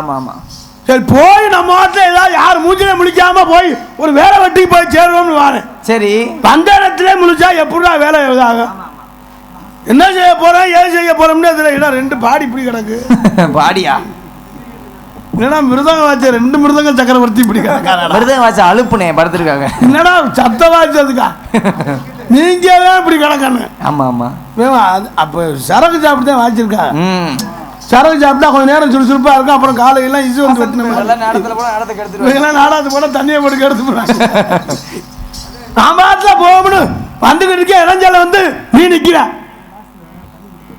ஆமா ஆமா. சரி போய் நம்ம வீட்டில் ஏதாவது யார் மூஞ்சில முழிக்காம போய் ஒரு வேலை வெட்டிக்கு போய் சேருவோம்னு வாரேன். சரி வந்த இடத்துல முழிச்சா எப்படிடா வேலை ஆகும்? என்ன செய்ய போறோம் ஏது செய்ய போறோம்னு அதுல இடம் 2 பாடி இப்படி கிடக்கு. பாடியா? என்னடா மிருதங்க வாச்ச 2 மிருதங்க சக்கரவர்த்தி இப்படி கிடக்காங்க. மிருதங்க வாச்ச அலுப்புனே படுத்திருக்காங்க. என்னடா சத்த வாச்சதுக்கா நீங்க தான் இப்படி கிடக்கணும். ஆமா ஆமா. அப்ப சரக்கு சாப்பிட்டு தான் வாச்சிருக்கா. சரக்கு சாப்பிட்டா கொஞ்சம் நேரம் சுறுசுறுப்பா இருக்கும். அப்புறம் காலையெல்லாம் இசு வந்து வெட்டின நாடகத்தை போட தண்ணியை போட்டு எடுத்து போறாங்க. நாம போகணும் வந்துகிட்டு இருக்க இளைஞல வந்து நீ நிக்கிற.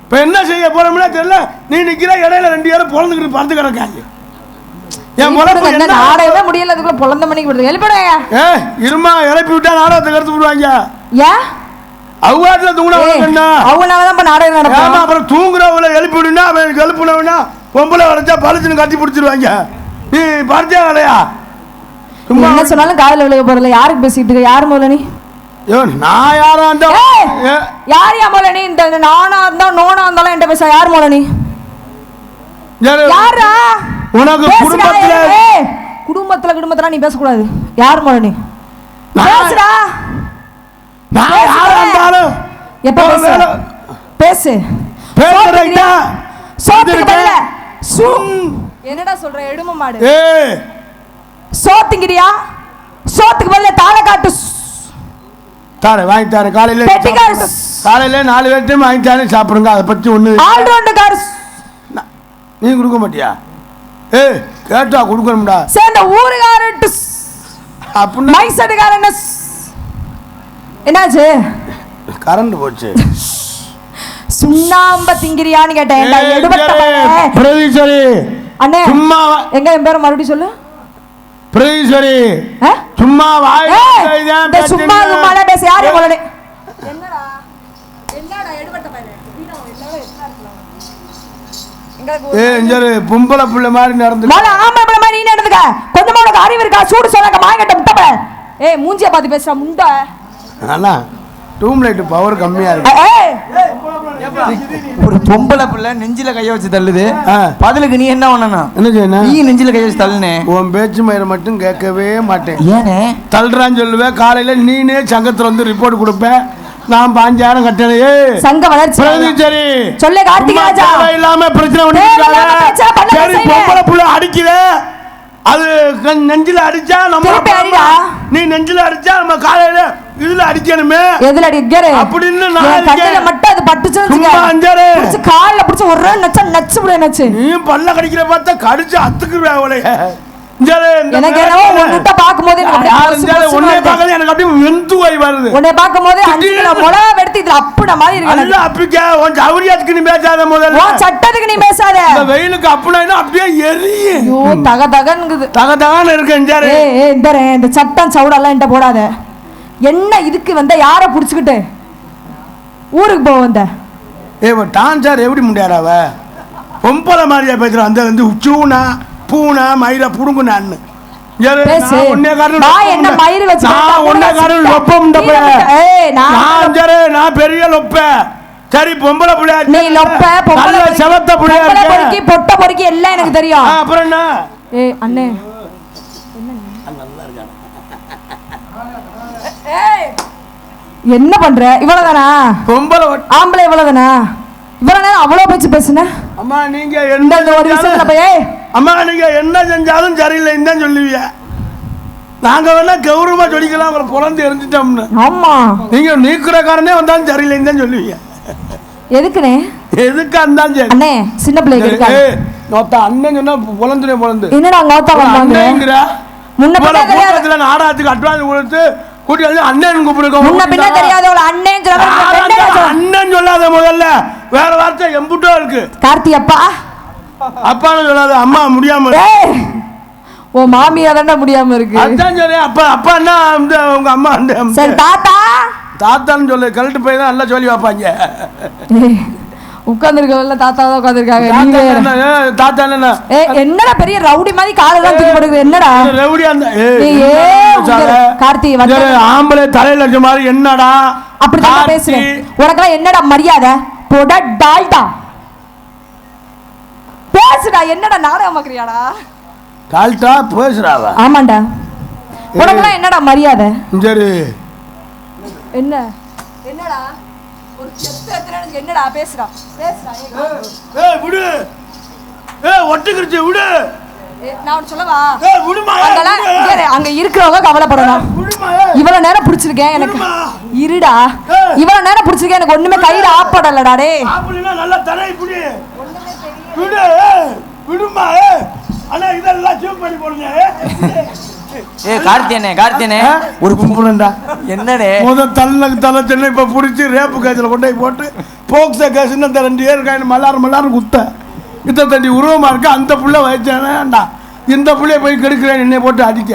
இப்ப என்ன செய்ய போறோம்னா தெரியல. நீ நிக்கிற இடையில 2 பேரும் பொழந்துக்கிட்டு பறந்து கிடக்காங்க. என் நாடகமே முடியல அதுக்குள்ள பொழந்த மணிக்கு எழுப்பிடுங்க. இருமா எழுப்பி விட்டா நாடகத்தை கருத்து விடுவாங்க. ஏன் அவங்க தூங்கினா அவங்களாலதான் நாடகம் நடக்கும். அப்புறம் தூங்குறவங்கள எழுப்பி விடுனா அவன் எழுப்பினவனா பொம்பளை வரைச்சா பழிச்சுன்னு கட்டி பிடிச்சிருவாங்க. நீ பறிச்சா வேலையா? என்ன சொன்னாலும் காதல விளைய போறல. யாருக்கு பேசிட்டு இருக்க? யாரு மூல நீ? நான் யாரா இருந்தா யார் யா மூல நீ? இந்த நானா இருந்தா நோனா இருந்தாலும் என்கிட்ட பேச. யார் மூல நீ? யாரா? உனக்கு குடும்பத்துல நீ பேசக்கூடாது. யார் மூல நீ? பேசுடா. நான் யாரா இருந்தாலும் எப்ப பேசு. என்னடா சொல்ற எடும மாடு? சோத்துங்கிறியா? சோத்துக்கு பதில தாளை காட்டு. தாரே வாங்கி தாரே. காலையில 4 பேர்ட்டையும் வாங்கி தானே சாப்பிடுங்க. அதை பற்றி ஒண்ணு நீ கொடுக்க மாட்டியா? கேட்டா கொடுக்கணும்டா. சேர்ந்த ஊருகாரட்டு அப்படின்னா மைசடுகாரன் என்னாச்சு? கரண்ட் போச்சு. சுண்ணாம்ப திங்கிறியான்னு கேட்டேன். பிரதீஸ்வரி அண்ணே சும்மா எங்க என் பேரை மறுபடியும் சொல்லு. பிரதீஸ்வரி சும்மா வாய் சும்மா சும்மா பேச. யாரு போலனே? பொம்பளை புள்ள மாதிரி நடந்து ஆம்பளை புள்ள மாதிரி நீ நடந்துக்க. கொஞ்சமா உனக்கு அறிவு இருக்கா? சூடு சொன்னாக்க மாங்கட்ட முட்டப்ப. மூஞ்சிய பார்த்து பேசுற முண்டை. அண்ணா டூம் லைட் பவர் கம்மியா இருக்கு. ஒரு பொம்பளை புள்ள நெஞ்சில கைய வச்சு தள்ளுது. பதிலுக்கு நீ என்ன பண்ணணும்? என்ன செய்யணும்? நீ நெஞ்சில கைய வச்சு தள்ளுனே. உன் பேச்சு மயிரை மட்டும் கேட்கவே மாட்டேன். ஏனே தள்ளுறான்னு சொல்லுவேன். காலையில நீனே சங்கத்துல வந்து ரிப்போர்ட் கொடுப்பேன். நான் 5000 கட்டணையே சங்க வளர்ச்சி. சரி சொல்ல கார்த்திகராஜா இல்லாம பிரச்சனை பண்ணிருக்காங்க. சரி பொம்பளை புள்ள அடிக்குது. அது நெஞ்சில அடிச்சா நம்ம நீ நெஞ்சில அடிச்சா நம்ம காலையில இதுல அடிக்கணுமே. எதுல அடிக்கற அப்படின்னு நான் கண்ணுல மட்டும் அது பட்டுச்சுன்னு சும்மா அஞ்சரே கால்ல புடிச்சு ஒரு நச்சு புடி நச்சு. நீ பல்ல கடிக்கிற பார்த்தா கடிச்சு அத்துக்குறவே அவளே. எனக்கு என்னவோ உன்கிட்ட பாக்கும்போது உன்னை பார்க்கல எனக்கு அப்படியே வெந்து போய் வருது. உன்னை பாக்கும்போது 5 கிலோ மொளகா வெடுத்து இதுல அப்புட மாதிரி இருக்கு. அல்ல அப்பிக்க உன் ஜவுரியாத்துக்கு நீ பேசாத. முதல்ல உன் சட்டத்துக்கு நீ பேசாத. இந்த வெயிலுக்கு அப்புனா அப்படியே எரியும். ஐயோ தக தகன்ங்குது. தக தகன்னு இருக்கு. இந்த சட்டம் சவுடெல்லாம் என்கிட்ட போடாத. என்ன இதுக்கு வந்த? யாரை புடிச்சுக்கிட்டு ஊருக்கு போக வந்த? டான்ஸார் எப்படி முடியாடாவ பொம்பளை மாதிரியா பேசுற? அந்த வந்து சூனா பூனா மயிர புடுங்கு. நான் பெரிய லொப்ப. சரி பொம்பளை புள்ளையா நீ லொப்ப பொம்பளை செவத்த புள்ளையா பொறுக்கி பொட்ட பொறுக்கி எல்லாம் எனக்கு தெரியும். அப்புறம் என்ன? அண்ணே என்ன பண்ற? இவ்வளவுதானா பொம்பளை? ஆம்பளை இவ்வளவுதானா? இவ்வளவு நேரம் அவ்வளவு பேச்சு பேசுன. அம்மா நீங்க என்ன ஒரு விஷயத்துல போய் அம்மா நீங்க என்ன செஞ்சாலும் சரியில்லைன்னு தான் சொல்லுவீங்க. நாங்க வேணா கௌரவமா சொல்லிக்கலாம். அவரை புலந்து எரிஞ்சிட்டோம்னு. ஆமா நீங்க நீக்குற காரனே வந்தாலும் சரியில்லைன்னு தான் சொல்லுவீங்க. எதுக்குனே? எதுக்கு இருந்தாலும் சரி. அண்ணே சின்ன பிள்ளைங்க இருக்காங்க. நோத்தா அண்ணன் சொன்னா புலந்துனே புலந்து. என்னடா நோத்தா வந்தாங்கங்கற? முன்ன பின்ன தெரியாதுல நாடகத்துக்கு அட்வான்ஸ் கொடுத்து கூட்டி வந்து அண்ணன் கூப்பிடுங்க. முன்ன பின்ன தெரியாதவள அண்ணன் சொல்றாங்க. அண்ணன் சொல்லாத. முதல்ல வேற வார்த்தை எம்புட்டோ இருக்கு. கார்த்தி அப்பா அப்பான்னு சொல்லாத. அம்மா முடியாம. ஓ மாமியா தான முடியாம இருக்கு. அதான் சரி. அப்பா அப்பான்னா உங்க அம்மா. சரி தாத்தா தாத்தான்னு சொல்லு. கழட்டு போய் தான் நல்லா சொல்லி வைப்பாங்க. உட்கார்ந்துருக்கவல்ல தாத்தா தான் உட்கார்ந்துருக்காங்க. தாத்தா என்ன என்னடா பெரிய ரவுடி மாதிரி காலெல்லாம் தூக்கி போடுறது? என்னடா ரவுடி? அந்த கார்த்தி ஆம்பளை தலையில இருக்க மாதிரி என்னடா அப்படிதான் பேசுறேன். உனக்கெல்லாம் என்னடா மரியாதை? போடா டால்டா. பேசுடா, என்னடா நாடகம் பாக்குறியாடா? கால்ட்டா பேசுறாவா? ஆமாண்டா. உனக்குலாம் என்னடா மரியாதை? சரி என்ன என்னடா ஒரு செத்து எத்தனை என்னடா பேசுறா பேசுறா? ஏய் விடு, ஒட்டுக்கிருச்சு விடு. நான் ஒன்னு சொல்லவா? விடுமா, அங்க இருக்கிறவங்க கவலைப்படணும். இவ்வளவு நேரம் பிடிச்சிருக்கேன் எனக்கு. இருடா, இவ்வளவு நேரம் பிடிச்சிருக்கேன் எனக்கு ஒண்ணுமே கையில ஆப்படலடா. டேய் நல்லா தரை புடி விடு, விடுமா. ஆனா இதெல்லாம் சூப் பண்ணி போடுங்க. கார்த்தியனே ஒரு கும்புறண்டா. என்னடே தலை சென்னை இப்ப புடிச்சு ரேப்பு கேஸ்ல கொண்டு போய் போட்டு போக்சோ கேஸ் இந்த 2 ஏர் மல்லாறு குத்த இத்த தண்டி உருவமா இருக்கு. அந்த புள்ள வயசானடா, இந்த புள்ளைய போய் கெடுக்கிறேன் என்னை போட்டு அடிக்க.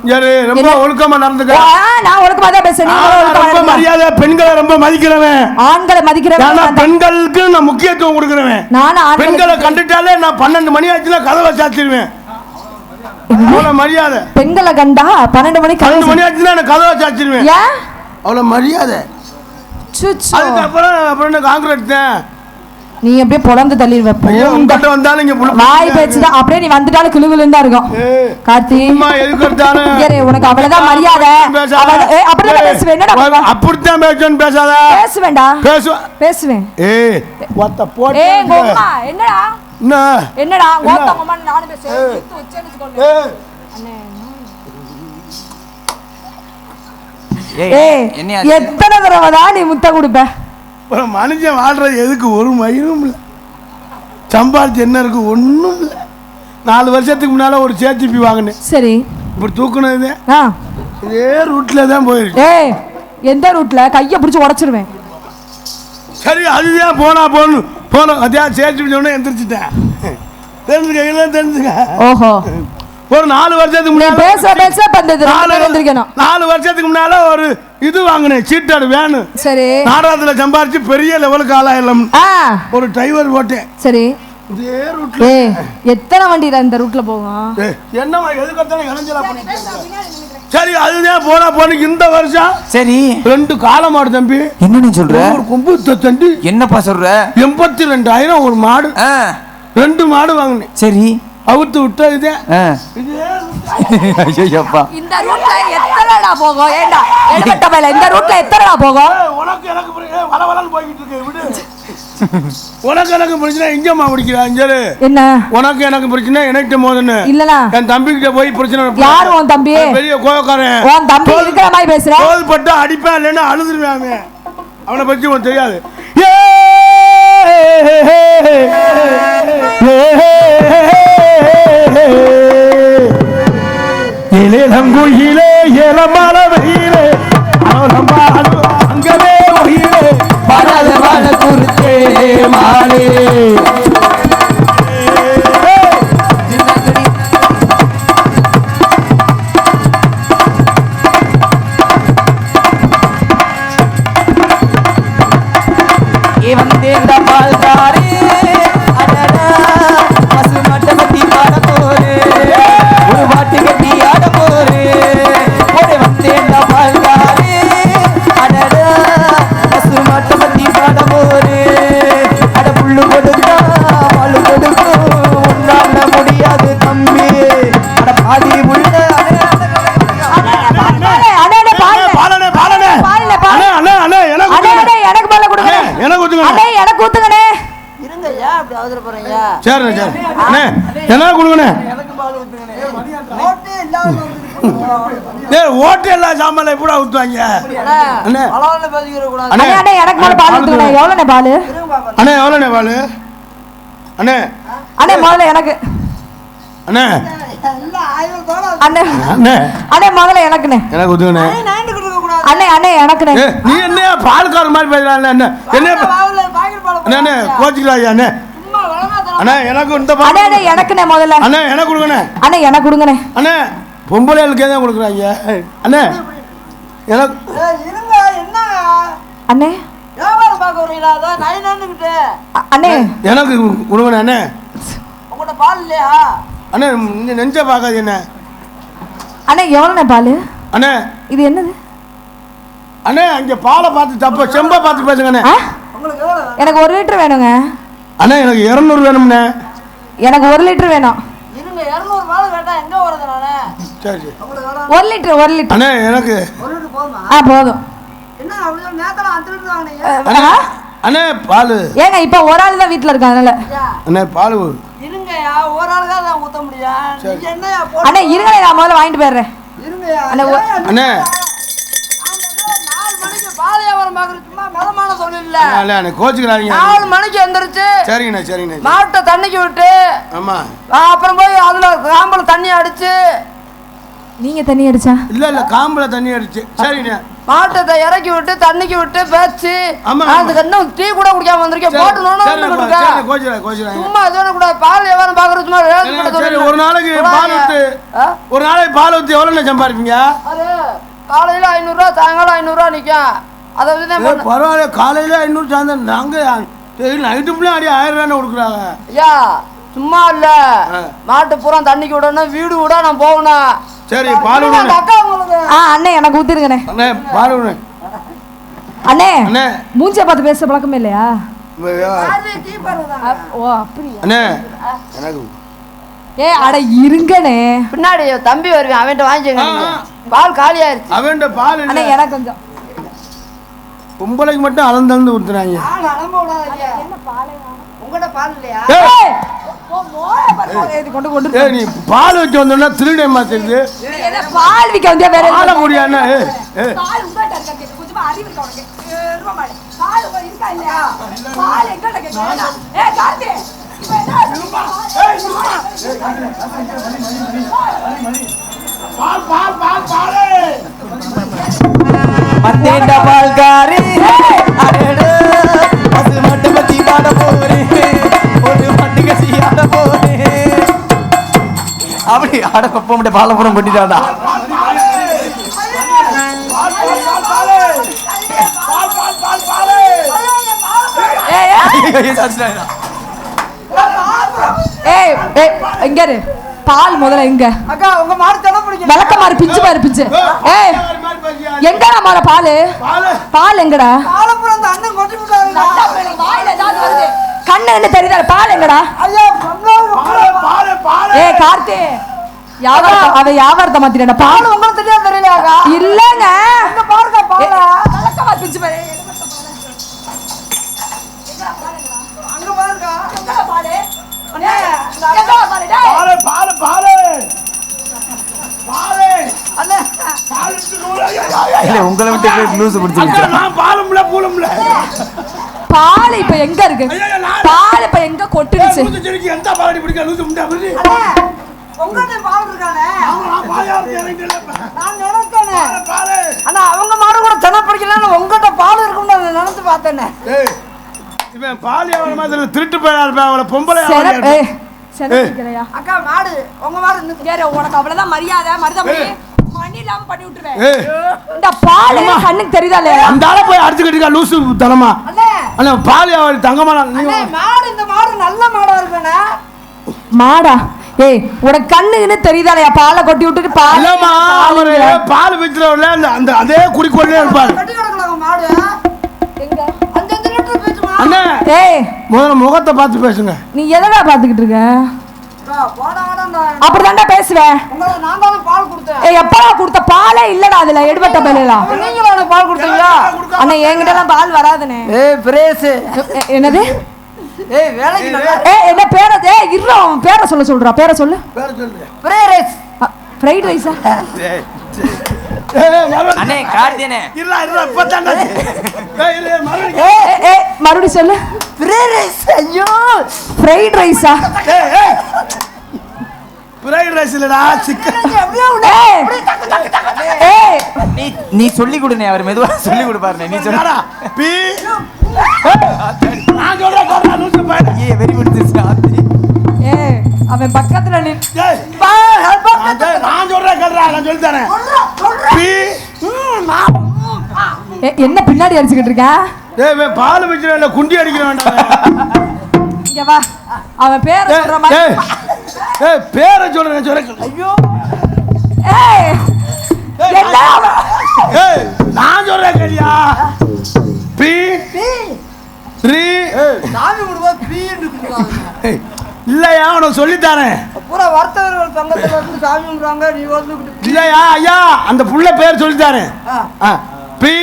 சரி, ரொம்ப ஒழுக்கமா நடந்துக்க. நான் ஒழுக்கமா தான் பேசுறேன். ரொம்ப மரியாதை, பெண்களை ரொம்ப மதிக்கிறவன், ஆண்களை மதிக்கிறவன், பெண்களுக்கு நான் முக்கியத்துவம் கொடுக்கிறவன். பெண்களை கண்டுட்டாலே நான் 12 மணி ஆச்சுன்னா கதவை சாத்திடுவேன். அவ்வளவு மரியாதை. பெண்களை கண்டா 12 மணி ஆச்சுன்னா நான் கதவை சாத்திடுவேன். அவ்வளவு மரியாதை. அதுக்கப்புறம் காங்கிரஸ் தான் நீ அப்படியே பொளந்து தள்ளி வாய் பேச்சுதான். அப்படியே நீ வந்துட்டாலும் கிளுவிலும் தான் இருக்கும். கார்த்தி உனக்கு அவ்வளவுதான் மரியாதை. அப்படிதான் பேசுவேன். அப்படித்தான் பேசுவேன். பேசாத. பேசுவேன்டா. பேசுவேன். என்னடா என்னடா நானும் பேசுவேன். எத்தனை தடவை தான் நீ முத்த கொடுப்ப? மனுஷன் வாழ்றது எதுக்கு? ஒரு மயிரும் இல்லை, சம்பாதிச்சு என்ன இருக்கு? ஒன்றும் இல்லை. 4 வருஷத்துக்கு முன்னால ஒரு சேத்திப்பி வாங்கினேன். சரி, இப்படி தூக்குனது இதே ரூட்ல தான் போயிருக்கு. எந்த ரூட்ல? கையை பிடிச்சி உடச்சிருவேன். சரி, அதுதான் போனோம் அதே சேத்திப்பி சொன்ன எந்திரிச்சிட்டேன். தெரிஞ்சுக்க. ஓஹோ, ஒரு 4 வருஷத்துக்கு முன்னால 4 வருஷத்துக்கு முன்னால ஒரு இது வாங்கினேன், சீட்டாடு வேனு. சரி, நாடகத்துல சம்பாரிச்சு பெரிய லெவலுக்கு ஆளாயிரம். ஒரு டிரைவர் போட்டேன். சரி, இதே ரூட்ல எத்தனை வண்டி இந்த ரூட்ல போகும்? என்னமா எதுக்கத்தானே இறஞ்சலா பண்ணிட்டு. சரி, அதுதான் போன இந்த வருஷம். சரி, 2 காளை மாடு தம்பி. என்ன சொல்ற? ஒரு கொம்பு தண்டி. என்னப்பா சொல்ற? 82,000 ஒரு மாடு. 2 மாடு வாங்கினேன். சரி, அவுத்து விட்டா இதே இந்த ரூட்ல எத்தனைடா போகும்? ஏண்டா எடுபட்ட மேல இந்த ரூட்ல எத்தனைடா போகும்? உனக்கு எனக்கு வளவளன்னு போயிட்டு இருக்கு. விடு. உனக்கு எனக்கு பிரச்சனை எங்கம்மா முடிக்கிறா? இஞ்சரு என்ன? உனக்கு எனக்கு பிரச்சனை எனக்கு மோதனு இல்லனா என் தம்பி கிட்ட போய் பிரச்சனை. யார் உன் தம்பி? பெரிய கோவக்காரன். உன் தம்பி இருக்கிற மாதிரி பேசுற. கோல் பட்டு அடிப்பா இல்லைன்னா அழுதுருவாங்க. அவனை பத்தி உனக்கு தெரியாது. இளங்குயிலே இளமல வெயிலே அங்கவே உயிரே பரத வள குருத்தே மாலே. வந்தேந்த பால்காரே அடடா பசு மட்ட பத்தி பாட போரே ஒரு பாட்டு கட்டி ஆட போரே ஓடி வந்தேந்த பால்காரே அடடா பசு மட்ட பத்தி பாட போரே அட புல்லு கொடுத்தா பாலு கொடுக்கும் உன்னால முடியாது தம்பி அட பாதி புள்ள எனக்கு ஊத்துங்கண்ணே. இருங்கய்யா, அப்படி அவசர போறீங்க. சரி சரி அண்ணே, என்ன கொடுங்கண்ணே? ஓட்டு எல்லா சாமான்ல எப்படா ஊத்துவாங்க? அண்ணே அளவுல பேசிக்கிற கூடாது. அண்ணே அண்ணே எனக்கு மேல பால் ஊத்துங்கண்ணே. எவ்வளவுண்ணே பால்? அண்ணே எவ்வளவுண்ணே பால்? அண்ணே அண்ணே முதல்ல எனக்கு. அண்ணே அண்ணே அண்ணே முதல்ல எனக்குண்ணே. எனக்கு ஊத்துங்கண்ணே. அண்ணே அண்ணே எனக்குண்ணே. நீ என்ன பால்கார மாதிரி பேசுறான்? என்ன என்ன கோச்சிக்கிறாயா? அண்ணே அண்ணே எனக்கு இந்த பால். அண்ணே அண்ணே எனக்குண்ணே முதல்ல. அண்ணே எனக்கு கொடுங்கண்ணே. அண்ணே எனக்கு கொடுங்கண்ணே. அண்ணே பொம்பளைகளுக்கே தான் கொடுக்குறாங்க. அண்ணே எனக்கு இருங்க. என்ன அண்ணே வியாபாரம் பார்க்க வரீங்களா? அதான் நைனான்னுக்கிட்டு. அண்ணே எனக்கு கொடுங்கண்ணே. அண்ணே உங்கள்கிட்ட பால் இல்லையா? அண்ணே நெஞ்ச பார்க்காது என்ன? அண்ணே எவ்வளோண்ணே பால்? அண்ணே இது என்னது? அண்ணே அங்கே பாலை பார்த்து தப்ப செம்பை பார்த்து பேசுங்கண்ணே. உங்களுக்கு எனக்கு 1 லிட்டர் வேணுங்க. அண்ணே எனக்கு 200 வேணும்ண்ணே. எனக்கு 1 லிட்டர் வேணும். இருங்க 200 பால் கேட்டா எங்க வரது நானே? சரி சரி. உங்களுக்கு வேணாம். 1 லிட்டர். அண்ணே எனக்கு 1 லிட்டர் போதுமா? போதும். என்ன அவ்வளவு நேரத்துல 5 லிட்டர் வாங்குனீங்க? அண்ணே பால். ஏங்க இப்ப ஒரு ஆள் தான் வீட்ல இருக்காங்க அதனால. அண்ணே பால். இருங்கயா ஒரு ஆள் தான் நான் ஊத்த முடியும். நீங்க என்னயா அண்ணே இருங்க நான் முதல்ல வாங்கிட்டு போயிடுறேன். இருங்கயா. அண்ணே அண்ணே 4 மணிக்கு பால் வியாபாரம் பாக்குறது சும்மா மிதமான சொல்லல. அண்ணே கோச்சுக்கிறாங்க. 4 மணிக்கு எந்திரிச்சு சரிங்கண்ணே சரிங்கண்ணே. மாட்டை தண்ணிக்கு விட்டு ஆமா அப்புறம் போய் அதுல காம்பல தண்ணி அடிச்சு. நீங்க தண்ணி அடிச்சா? இல்ல காம்புல தண்ணி அடிச்சு. சரிண்ணே. மாட்டை இறக்கி விட்டு தண்ணிக்கு விட்டு பேச்சு. ஆமா அதுக்கு இன்னும் டீ கூட குடிக்காம வந்திருக்கேன். போட்டு கோச்சுக்கிறேன். சும்மா இதோட கூட பால் வியாபாரம் பாக்குறது சும்மா ஒரு நாளைக்கு பால் ஊத்து. ஒரு நாளைக்கு பால் ஊத்தி எவ்வளவு சம்பாதிப்பீங்க? காலையில 500 ரூபா சாயங்காலம் 500 ரூபா நிக்கும். அதை பரவாயில்ல. காலையில 500 சாயந்தரம் நாங்க நைட்டு ஃபுல்லா அடி 1000 ரூபாய் கொடுக்குறாங்க. ஐயா சும்மா இல்ல மாட்டு பூரா தண்ணிக்கு விடணும் வீடு விட நான் போகணும். சரி பால் விடுங்க. அக்கா உங்களுக்கு அண்ணே எனக்கு ஊத்திருங்கண்ணே. அண்ணே பால் விடுங்க. அண்ணே அண்ணே மூஞ்சிய பார்த்து பேச பழக்கமே இல்லையா? டீ பாருங்க. ஓ அப்படியா? அண்ணே எனக்கு அட இருங்கண்ணே. பின்னாடி தம்பி வருவேன் அவன்கிட்ட வாங்கிக்கங்க. பால் காலி ஆயிருச்சு. அவன்கிட்ட பால் அண்ணே எனக்கு கொஞ்சம் பொம்பளைக்கு மட்டும் அளந்து ஊத்துறாங்க. உங்ககிட்ட பால் இல்லையா? நீ பால் வச்சு வந்தோம்னா திருட மாத்திருது. பால் விக்க வந்தியா? வேற பால முடியா? பால் உங்ககிட்ட இருக்க கொஞ்சமா அறிவு இருக்கா உனக்கு? ரூபா மாடு பால் இருக்கா இல்லையா? பால் எங்கட கேக்குறா? கார்த்தி மத்தேண்ட பால்காரி அடடே பசு மட்டும் பத்தி பாட போறேன். ஒரு மட்டு கசி ஆட போறேன். அப்படி ஆட கொப்ப மட்டும் பாலபுரம் கொட்டிட்டாடா. எங்க பால் முதல்ல எங்க? அக்கா உங்க மாடு தன பிடிக்கும். விளக்க மாறு பிஞ்சு பாரு பிஞ்சு. எங்கடா மாற பால்? பால் எங்கடா? பாலபுரம் அந்த அண்ணன் கொட்டி விட்டாரு. வாயில ஏதாவது வருது. கண்ணு என்ன தெரியுதா? பால் எங்கடா? ஐயா கார்த்தி அவ வியாபாரத்தை மாத்திட்டா. பால் உங்களுக்கு தெரியாது தெரியலையாக்கா? இல்லங்க அங்க பாருங்க பால. விளக்க மாறு பிஞ்சு பாரு. அங்க பாருங்க. எங்கடா பால்? உங்களை விட்டு லூசு பிடிச்சிருச்சு. பால் இப்ப எங்க இருக்கு? பால் இப்ப எங்க கொட்டுச்சு? உங்ககிட்ட பால் இருக்கானே. நான் நினைச்சேனே. ஆனா அவங்க மாடு கூட தன பிடிக்கல. உங்ககிட்ட பால் இருக்கும்னு நினைச்சு பார்த்தேனே. இவன் பால் வியாபாரமா திருட்டு போய் பொம்பளை அக்கா மாடு உங்க மாடு உனக்கு அவ்வளவுதான் மரியாதை. மருதமணி மணி இல்லாம பண்ணி விட்டுருவேன். இந்த பால் கண்ணுக்கு தெரியுதா இல்லையா? அந்த ஆளை போய் அடிச்சுக்கிட்டு லூசு தனமா. அண்ணா பால் வியாபாரி தங்கமான மாடு. இந்த மாடு நல்ல மாடா இருக்கானே. மாடா? உனக்கு கண்ணுன்னு தெரியுதா இல்லையா? பாலை கொட்டி விட்டுட்டு பால் விற்கிறவர்ல அந்த அதே குறிக்கோள்லயே இருப்பாரு. கட்டி கிடக்கலாங்க மாடு. எங்க 5 லிட்டர் பேசுமா? அண்ணா முதல்ல முகத்தை பார்த்து பேசுங்க. நீ எதடா பாத்துக்கிட்டு இருக்க? அப்படிதான்டா பேசுவேன். நான் தான் பால் கொடுத்தேன். எப்படா கொடுத்த? பாலே இல்லடா அதுல. எடுபட்ட பல்லுலாம். நீங்களும் எனக்கு பால் கொடுத்தீங்களா? அண்ணா என்கிட்ட எல்லாம் பால் வராதுனே. பிரேஸ் என்னது? வேலைக்கு என்ன பேர? இருடா அவன் பேரை சொல்றா. பேரை சொல்லு. பிரேஸ் ஃப்ரைட் ரைஸா? அண்ணே கார்த்தியனே இல்ல இப்பதான் மறுபடியும் சொல்லு. பிரேஸ். ஐயோ ஃப்ரைட் ரைஸா? ஃப்ரைட் ரைஸ் இல்லடா சிக்கன். நீ சொல்லி கொடுனே. அவர் மெதுவா சொல்லி கொடுப்பாருனே. நீ சொல்லடா. பி நான் சொல்றேன் லூசு பையன். Very good sister. அவன் பக்கத்துல நீ நான் சொல்றேன் கேளுடா. நான் சொல்லி தரேன். பி என்ன பின்னாடி அடிச்சுக்கிட்டு இருக்க? பால் வச்சுல குண்டி அடிக்க வேண்டாம். இங்க வா. அவன் பேரை சொல்ற மாதிரி. பேரை சொல்றேன். ஐயோ நான் சொல்றேன் கேளியா. பி 3 சாமி குடுவா பீன்னு இல்ல இல்லையா உனக்கு சொல்லித்தாரேன். பூரா வர்த்தகர்கள் சங்கத்துல இருந்து சாமி கும்பிடுறாங்க, நீ வந்து இல்லையா ஐயா அந்த புள்ள பேர் சொல்லித்தாரேன். பி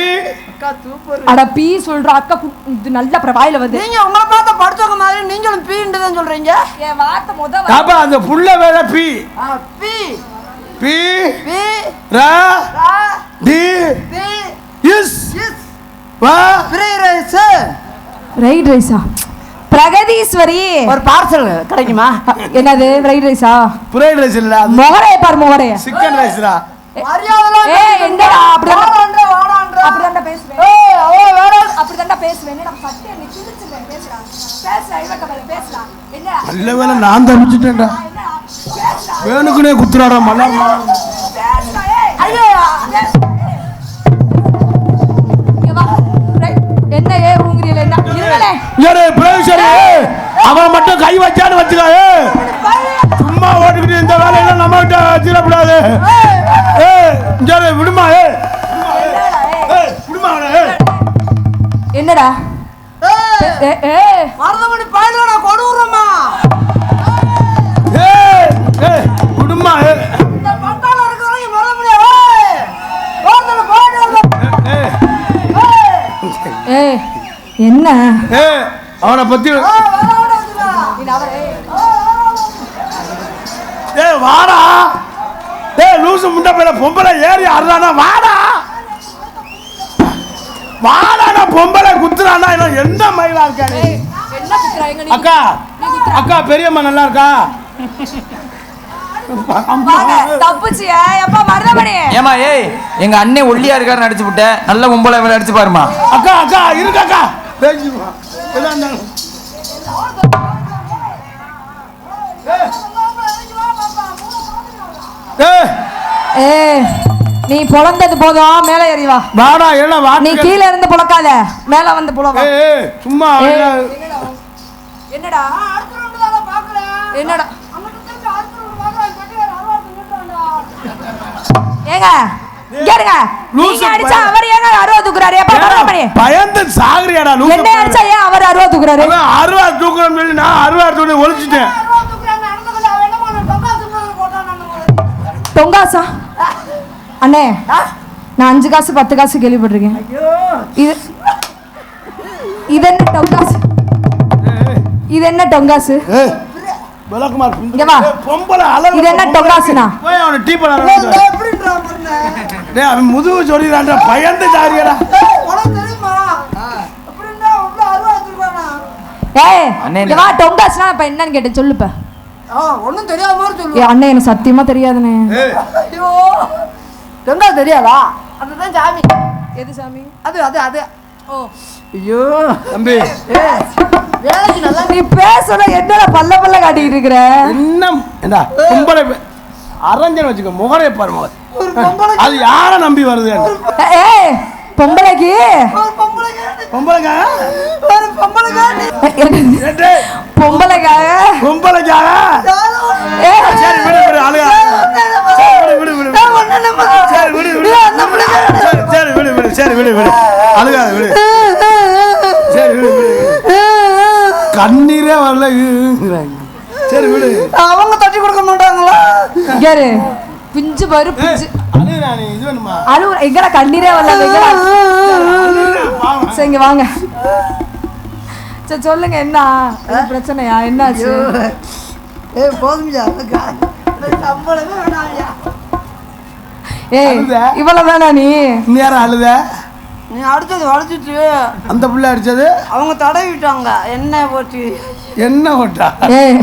அக்கா சூப்பர். அட பீ சொல்ற அக்கா இது நல்ல வாயில வந்து. நீங்க உங்களை பார்த்த படிச்சவங்க மாதிரி நீங்களும் பீன்னு தான் சொல்றீங்க. என் வார்த்தை அப்ப அந்த புள்ள பேர பி. பி பி பி ரா ரா டி பி எஸ் எஸ் வா ஃப்ரைட் ரைஸ். ரைட் ரைஸா? பிரகதீஸ்வரி ஒரு பார்சல் கிடைக்குமா? என்னது ரைட் ரைஸா? ஃப்ரைட் ரைஸ் இல்ல, முகரைய பாரு முகரைய. சிக்கன் ரைஸ்டா. மரியாதைலாம் ஏய் என்னடா வாடான்ற வாடான்ற அப்படிதான்டா பேசுவேன். ஏய் ஓ வேற அப்படிதான்டா பேசுவேன். என்னடா சட்டை நீ கிழிச்சுவேன். பேசுடா பேசுடா இவக்க மேல பேசுடா. என்ன நல்ல வேளை நான் தப்பிச்சிட்டேன்டா. என்னடா பேசுடா வேணுக்குனே குத்துறாடா மலர். பேசுடா. ஏய் ஐயோ இங்க வா. என்ன ஏ ஊங்கறியல என்ன இருங்களே. யாரே பிரேஷரே அவன் மட்டும் கை வச்சான்னு வச்சுக்கோ. சும்மா ஓடிக்கிட்டு இந்த வேலையெல்லாம் நம்ம கிட்ட வச்சிடக்கூடாது. ஏய் யாரே விடுமா. ஏய் விடுமா. என்னடா ஏய் மருதமணி பாயிலடா கொடுறமா. ஏய் விடுமா. இந்த பட்டால இருக்கறவங்க மருதமணி ஏய் ஓடல போடல. ஏய் என்ன ஏய் அவனை பத்தி ஏய் வாடா. ஏய் லூசு முண்டை பையில பொம்பளை ஏறி அறானா வாடா. வாடா பொம்பளை குத்துறானா என்ன மயிலா இருக்கா நீ? என்ன குத்துறாங்க நீ? அக்கா அக்கா பெரியம்மா நல்லா இருக்கா? தப்புச்சியா எப்பா மருதமணி. ஏமா ஏய் எங்க அண்ணன் ஒல்லியா இருக்காரு நடிச்சு விட்டேன். நல்ல பொம்பளை நடிச்சு பாருமா. அக்கா அக்கா இருக்காக்கா பேசிடுவா. ஏய் நீ பொளந்தது போதும் மேல ஏறி வா. வாடா என்ன வா. நீ கீழ இருந்து பொளக்காத மேல வந்து பொளவா. ஏய் சும்மா என்னடா அடுத்த ரவுண்ட் தான பாக்குறேன். என்னடா அங்கிட்டு திரும்பி அடுத்த ரவுண்ட் பாக்குறேன். கட்டியார் அறுவாத்து நின்றான்டா. ஏங்க இங்க இருங்க. நீங்க அடிச்சா அவர் ஏங்க 60 தூக்குறாரு? எப்ப மருதமணி பயந்து சாகுறியாடா லூசு. என்ன அடிச்சா ஏன் அவர் 60 தூக்குறாரு? 60 தூக்குறேன்னு சொல்லி நான் 60 தூக்கி ஒளிச்சிட்டேன். அறுவாத்து குறான் நடந்துக்கல. அவன் என்ன பண்ண டொக்கா சும்மா போட்டான் நம்ம. தொங்காசா அண்ணே நான் 5 காசு 10 காசு கேள்விப்பட்டிருக்கேன். இது இது என்ன டொங்காசு? இது என்ன டொங்காசு? விளக்குமார் இங்க வா. பொம்பளை அழகு. இது என்ன டொங்காசுனா? போய் அவனை டீ பண்ண. எப்படின்றா பண்ண? டேய் அவன் முதுகு சொல்லிறான்டா பயந்து சாரியாடா. உனக்கு தெரியுமா? அப்படின்னா உள்ள அறுவாத்து ரூபானா? ஏய் அண்ணே, இங்க வா. டொங்காசுனா இப்ப என்னன்னு கேட்டேன் சொல்லுப்ப. ஒண்ணும் தெரியாத மாதிரி சொல்லு. ஏய் அண்ணே எனக்கு சத்தியமா தெரியாதுனே. ஐயோ டொங்கா தெரியாதா? அதுதான் சாமி. எது சாமி? அது அது அது ஓ ஐயோ தம்பி வேலைக்கு நல்லா நீ பேசுற என்னடா பல்ல பல்ல காட்டிட்டு இருக்கற? இன்னும் என்ன பொம்பளை அரஞ்சன் வச்சுக்க முகரைய பாருங்க. ஒரு பொம்பளை அது யார நம்பி வருது? ஏய் பொம்பளைக்கு ஒரு பொம்பளைங்க பொம்பளைக்கா ஒரு பொம்பளைங்க பொம்பளைக்காக பொம்பளைக்காக ஏய் சரி விடு விடு அழுகா. சரி விடு விடு விடு. சரி விடு விடு. சரி விடு விடு. சரி விடு விடு அழுகாத விடு. சரி விடு விடு. கண்ணீரே வரல. சரி விடு. அவங்க தட்டி கொடுக்க மாட்டாங்களா? யாரு பிஞ்சு பாரு பிஞ்சு அழுகுறா நீ. இது வேணுமா? அழுவு எங்கடா கண்ணீரே வரல எங்கடா? சரி இங்க வாங்க. சரி சொல்லுங்க என்ன பிரச்சனையா? என்னாச்சு? ஏய் போதும்யா சம்பளமே வேணாம்யா. ஏய் இவ்வளவுதானா நீ? நேரம் அழுத. நீ அடிச்சது வளைச்சிட்டு அந்த புள்ள அடிச்சது அவங்க தடவிட்டாங்க. என்ன போச்சு? என்ன ஓட்டா? ஏய்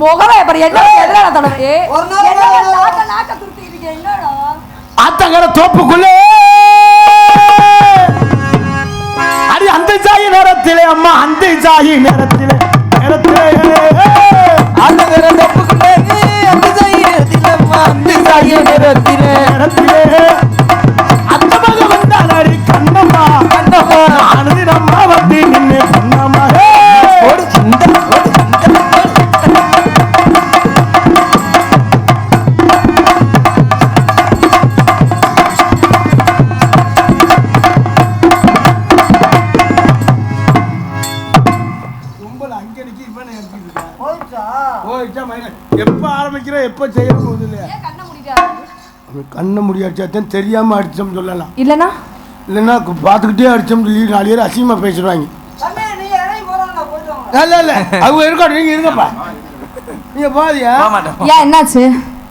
முகரை பாரு என்ன எதுல தடவை? ஏய் ஒரு நாள் நாக்க நாக்க துருத்திட்டு என்னடா? ஆத்தங்கர தோப்புக்குள்ளே அடி அந்த சாயி நேரத்திலே அம்மா அந்த சாயி நேரத்திலே நேரத்திலே ஆத்தங்கர தோப்புக்குள்ளே அந்த சாயி நேரத்திலே அம்மா அந்த சாயி நேரத்திலே நேரத்திலே அந்த மக வந்தாளடி கண்ணம்மா கண்ணம்மா அனுதினம்மா வந்து நின்று கண்ணம்மா ஓடு சிந்த ஓடு சிந்த. கும்பல் அங்கடிக்கு இவனை எடுத்துக்கிட்டு எப்ப ஆரம்பிக்கிற எப்ப செய்யணும் இல்லையா கண்ணை முடியாச்சாத்தான் தெரியாம அடிச்சோம் சொல்லலாம் இல்லனா இல்லைன்னா பார்த்துக்கிட்டே அடிச்சோம் சொல்லி 4 பேர் அசிங்கமா பேசிடுவாங்க. இல்ல இல்ல அவங்க இருக்கட்டும், நீங்க இருங்கப்பா, நீங்க பாதியா ஏன் என்னாச்சு?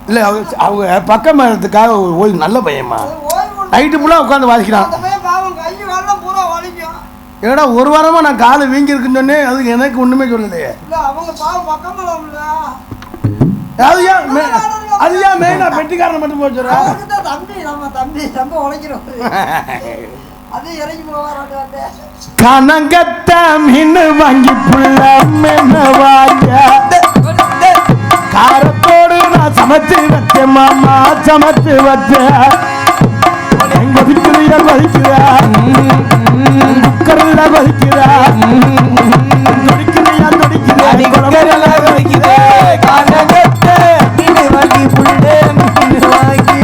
இல்ல அவங்க பக்கம் மேலத்துக்காக ஓய் நல்ல பையன்மா நைட்டு ஃபுல்லாக உட்காந்து வாசிக்கிறான். ஏடா ஒரு வாரமா நான் காலை வீங்கி இருக்குன்னு சொன்னேன், அதுக்கு எனக்கு ஒண்ணுமே சொல்லலையே. அது ஏன் மெயினா பெட்டிக்காரனை மட்டும் போச்சுறா? கனங்கத்த மீன் வாங்கி புள்ள வாங்க காரத்தோடு நான் சமைச்சு வச்சேன் மாமா, சமைச்சு வச்சேன். எங்க விற்கிறீர்கள் வலிக்கிறார், குக்கரில் வலிக்கிறார், நொடிக்கிறியா நொடிக்கிறார் வலிக்கிறேன். கனங்கத்த மீன் வாங்கி புள்ள மீன் வாங்கி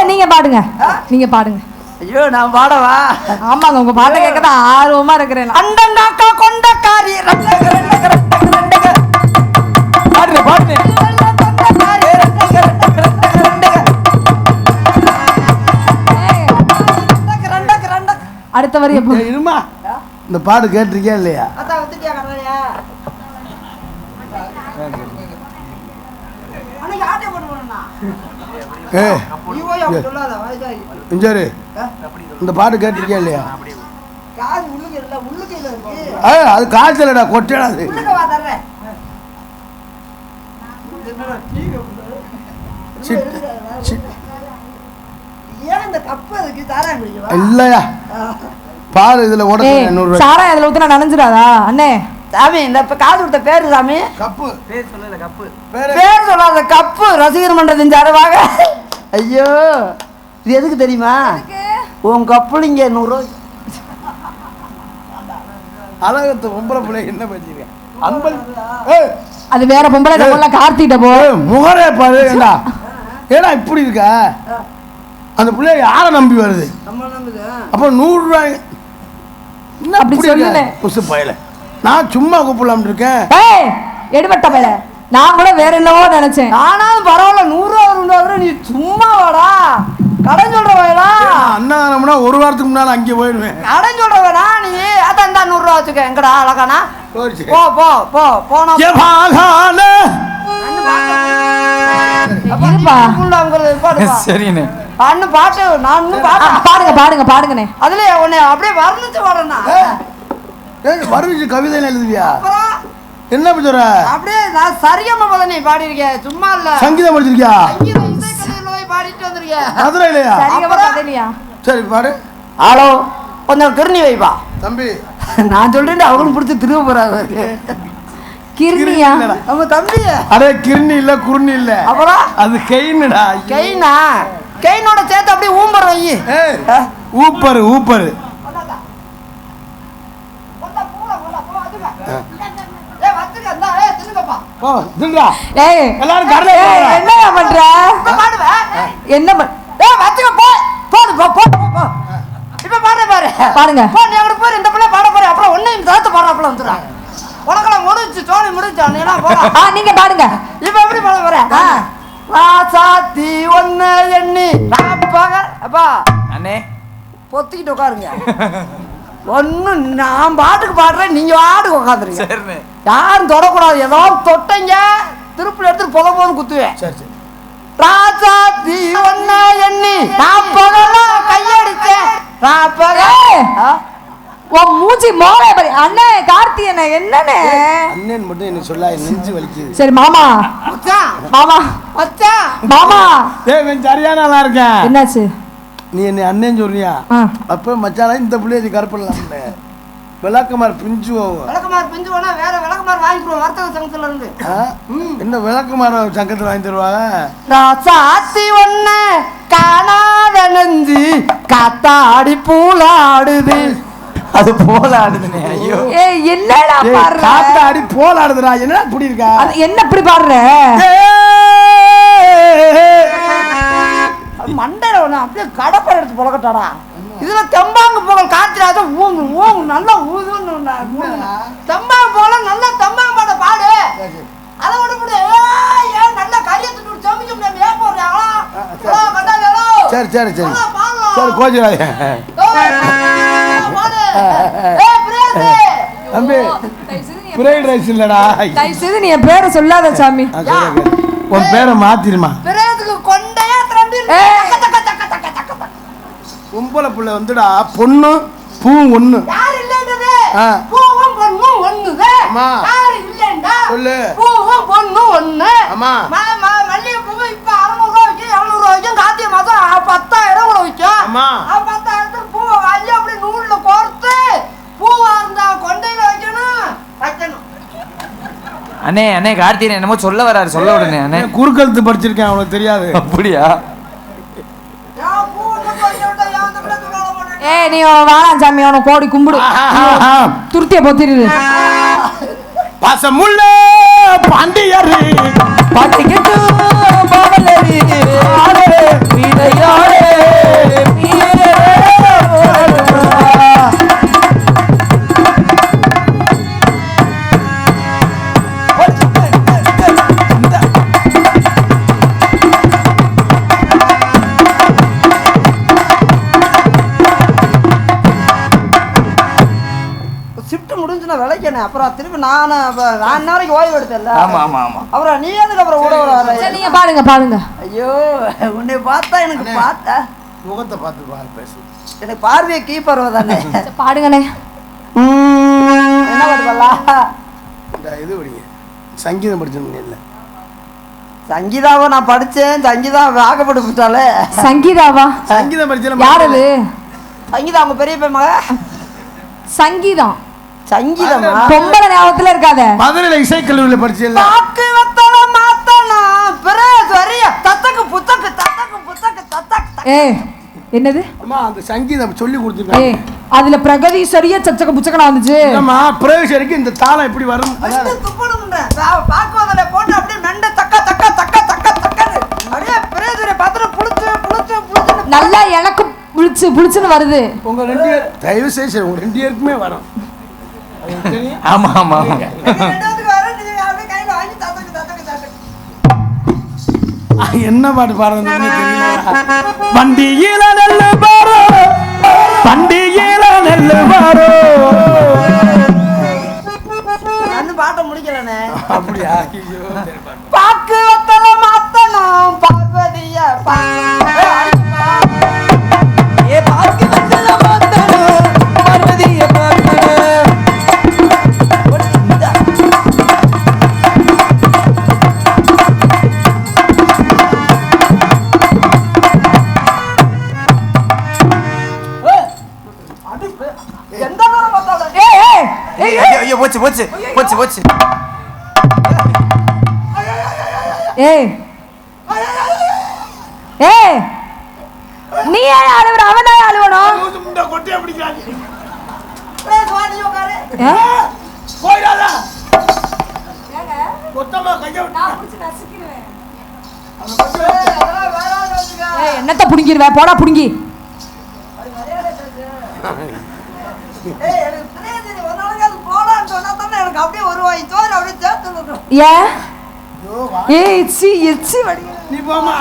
நீங்க பாடுங்க, நீங்க பாடுங்க. ஐயோ நான் பாடவா? ஆமாங்க, உங்க பாட்டை கேட்கதான் ஆர்வமா இருக்கிறேன். அண்டங்காக்கா கொண்டக்காரி பாடுங்க பாடுங்க. அடுத்த வரி எப்போ? இருமா, இந்த பாடு கேட்டிருக்கியா இல்லையா? இந்த பாட்டு கேட்டிருக்கியா இல்லையா? அது காய்ச்சலடா, கொட்டடாது. இல்லையா பாரு, இதுல ஓட சாராயம் அதுல ஊத்துனா நனைஞ்சிடாதா அண்ணே? சாமி இந்த காது கொடுத்த பேரு சாமி கப்பு, பேர் சொல்லல கப்பு. பேர் சொல்லாத கப்பு ரசிகர் மன்றத்தின் சார்பாக. ஐயோ இது எதுக்கு தெரியுமா? உன் கப்புலிங்க 100 ரூபாய். அழகத்து பொம்பளை பிள்ளை என்ன பேசிருக்கேன் அன்பல். அது வேற பொம்பளை தமிழ்ல கார்த்திட்ட போ. முகரே பாரு, ஏண்டா ஏடா இப்படி இருக்க? அந்த பிள்ளை யாரை நம்பி வருது? அப்ப 100 ரூபாய் என்ன அப்படி சொல்லல. புசு பயல, நான் சும்மா கூப்பிடலாம் இருக்கேன். எடுபட்ட பயல, நான் கூட வேற என்னவோ நினைச்சேன். ஆனாலும் பரவாயில்ல, 100 ரூபா நீ சும்மா வாடா. கடன் சொல்ற வயலா அண்ணா ஒரு வாரத்துக்கு முன்னால அங்கே போயிடுவேன். கடன் சொல்ற வேணா நீ. அதான் 100 ரூபா வச்சுக்க. எங்கடா அழகானா? போ போ போ போனா சரிண்ணே. அண்ணன் பாட்டு நான் பாடுங்க பாடுங்க பாடுங்கண்ணே. அதுல உன்னை அப்படியே வர்ணிச்சு பாடுறா. வர்ணிச்சு கவிதை எழுதுவியா? என்ன சொல்ற? அப்படியே நான் சரிகம பதனி பாடியிருக்கேன், சும்மா இல்ல. சங்கீதம் படிச்சிருக்கியா? பாடிட்டு வந்திருக்கேன். மதுரையிலையா? சரி பாடு. ஹலோ, கொஞ்சம் கிருணி வைப்பா தம்பி. நான் சொல்றேன், அவரும் பிடிச்சி திரும்ப போறாரு. கிருணியா? நம்ம தம்பி. அரே கிருணி இல்ல, குருணி இல்ல, அப்புறம் அது கெயின்டா. கெயினா? கெயினோட சேர்த்து அப்படியே ஊம்பர் வை. ஊப்பரு ஊப்பரு. என்ன பண்ற? என்ன பாருங்க. இந்த பிள்ளை பாட போற, அப்புறம் ஒன்னையும் சேர்த்து பாடுறாப்புல வந்துடுறா. உனக்கெல்லாம் முடிச்சு சோழி முடிச்சு நீங்க பாடுங்க. இப்ப எப்படி பாட போற? ராசாத்தி ஒன்னு எண்ணி அப்பா அண்ணே பொத்திக்கிட்டு உட்காருங்க. ஒண்ணு நான் பாட்டுக்கு பாடுறேன், நீங்க பாட்டுக்கு உட்காந்துருங்க. யாரும் தொடக்கூடாது. ஏதோ தொட்டீங்க திருப்பி எடுத்து புத போது குத்துவேன். ராசாத்தி ஒன்னு எண்ணி கையடிச்சேன். மூஞ்சி மோளை பாரு. அண்ணே கார்த்தி அண்ணே என்னண்ணே? அண்ணன் மட்டும் என்ன சொல்ல, நெஞ்சு வலிக்குது. சரி மாமா மாமா மாமா. சரியான நல்லா இருக்கேன். என்னாச்சு? நீ என்ன அண்ணன் சொல்றியா? அப்ப மச்சானா இந்த பிள்ளைய கருப்படலாம்ல. விளக்கமார் பிஞ்சு போனா வேற விளக்கமார் வாங்கிடுவோம் வர்த்தக சங்கத்துல இருந்து. என்ன விளக்கமார சங்கத்துல வாங்கி தருவாங்க? ராசாத்தி ஒண்ணு காணாத நெஞ்சு காத்தாடி பூலாடுது. அது போல ஆடுதுனே. ஐயோ ஏய் என்னடா பாடுற? காத்தாடி போல் ஆடுதுடா. என்ன இப்படி இருக்கா? அது என்ன இப்படி பாடுற? மண்டையில ஒண்ணு அப்படியே கடப்பை எடுத்து புழக்கட்டாடா. இதுல தெம்பாங்கு போகல் காய்ச்சலாத ஊங்கு ஊங்கு நல்லா ஊதுன்னு தெம்பாங்கு போகல நல்லா தெம்பாங்கு பாட பாடு. அதை விட முடியும். ஏன் நல்லா கையை துட்டு சமைக்க முடியாது. ஏன் போடுறாங்களா? சரி சரி சரி சரி கோச்சிடாதே தம்பி. ஃப்ரைட் ரைஸ் இல்லடா. தயவு செய்து நீ என் பேரை சொல்லாத சாமி. உன் பேரை மாத்திருமா. பொம்பளை புள்ள வந்துடா பொண்ணு பூ ஒண்ணு. மல்லிகை பூ இப்ப 600 ரூபாய்க்கு 700 ரூபாய்க்கும் கார்த்திகை மாசம் 10,000 கூட விற்கும். 10,000 பூ வாங்கி அப்படி நூல்ல கோர்த்து பூவா இருந்தா கொண்டையில வைக்கணும். அண்ணே அண்ணே கார்த்திகை என்னமோ சொல்ல வராரு, சொல்ல விடுனே. அண்ணே குறுக்கெழுத்து படிச்சிருக்கேன், அவனுக்கு தெரியாது. அப்படியா? ஏய் நீ வாழாம் சாமி, அவனை கோடி கும்பிடு. துருத்திய பொத்திரு. பசமுள்ள பாண்டியரு பாட்டிக்கிட்டு பாவலரி ஆளே வீரையாளே வீரே. விளைக்கணும். அப்புறம் திருப்பி நான் நேரம் ஓய்வு எடுத்தல. ஆமா ஆமா ஆமா. அப்புறம் நீ எதுக்கு அப்புறம் கூட வர? நீங்க பாருங்க பாருங்க. ஐயோ உன்னை பார்த்தா எனக்கு பார்த்தா முகத்தை பார்த்து பாரு பேசு. எனக்கு பார்வையை கீப்பர் தானே. பாடுங்கண்ணே. என்ன பாடுவா? இது படிங்க. சங்கீதம் படிச்சோம் இல்லை. சங்கீதாவை நான் படிச்சேன். சங்கீதா வாக்கப்பட்டு. சங்கீதாவா? சங்கீதம் படிச்சல. யார் அது? சங்கீதா அவங்க பெரிய பையன் மக. சங்கீதம் சங்கீதமா? பொம்பளை ஞாபகத்துல இருக்காத. மதுரையில இசைக்கல்லூரியில படிச்சல. பாக்கு வத்தல மாத்தனா பிரேஸ் வரிய தத்தக்கு புத்தக்கு தத்தக்கு புத்தக்கு தத்தக். ஏய் என்னது? அம்மா அந்த சங்கீதம் சொல்லி கொடுத்துருக்காங்க. ஏய் அதுல பிரகதீஸ்வரிய சச்சக புச்சகனா வந்துச்சு. அம்மா பிரகதீஸ்வரிக்கு இந்த தாளம் எப்படி வரும்? அதாவது துப்புணும்ன்ற பாக்கு வத்தல போட்டு அப்படியே நண்ட தக்க தக்க தக்க தக்க தக்கன்னு அப்படியே பிரேஸ்வரிய பாத்திர புளிச்சு புளிச்சு புளிச்சு நல்லா எனக்கு புளிச்சுன்னு வருது. உங்க ரெண்டு பேர் தயவு செய்து உங்க ரெண்டு பேருக்குமே வரும். ஆமா ஆமா ஆமா. என்ன பாட்டு பாடுறது பண்டிகையில நெல்லு பாரோ பண்டிகையில நெல்லு பாரோ. பாட்ட முடிக்கலனே. அப்படியா? பாக்கு வத்தல மாத்தணும் பார்வதிய ஏ பாக்கு வத்தல மாத்தணும் பார்வதிய பார்க்கணும். எந்த நேரம் பார்த்தாலும் ஐயோ போச்சு போச்சு போச்சு போச்சு. ஏய் ஏய் நீ ஏன் அழுவுற? அவன் தான் அழுவணும். கொட்டியா பிடிக்கிறாங்க. வாடி உட்காரு. போயிடாதா மொத்தமா கைய ஏய் என்னத்த புடிங்கிருவே? போடா புடிங்கி. ஏய் எனக்கு தெரியாது. ஒரு நாளைக்கு அது போடான்னு சொன்னா தானே எனக்கு அப்படியே ஒரு வாய் சோறு அப்படியே சேர்த்து விடுறோம். ஏன்? ஏய் எச்சி எச்சி வடி. நீ போமா.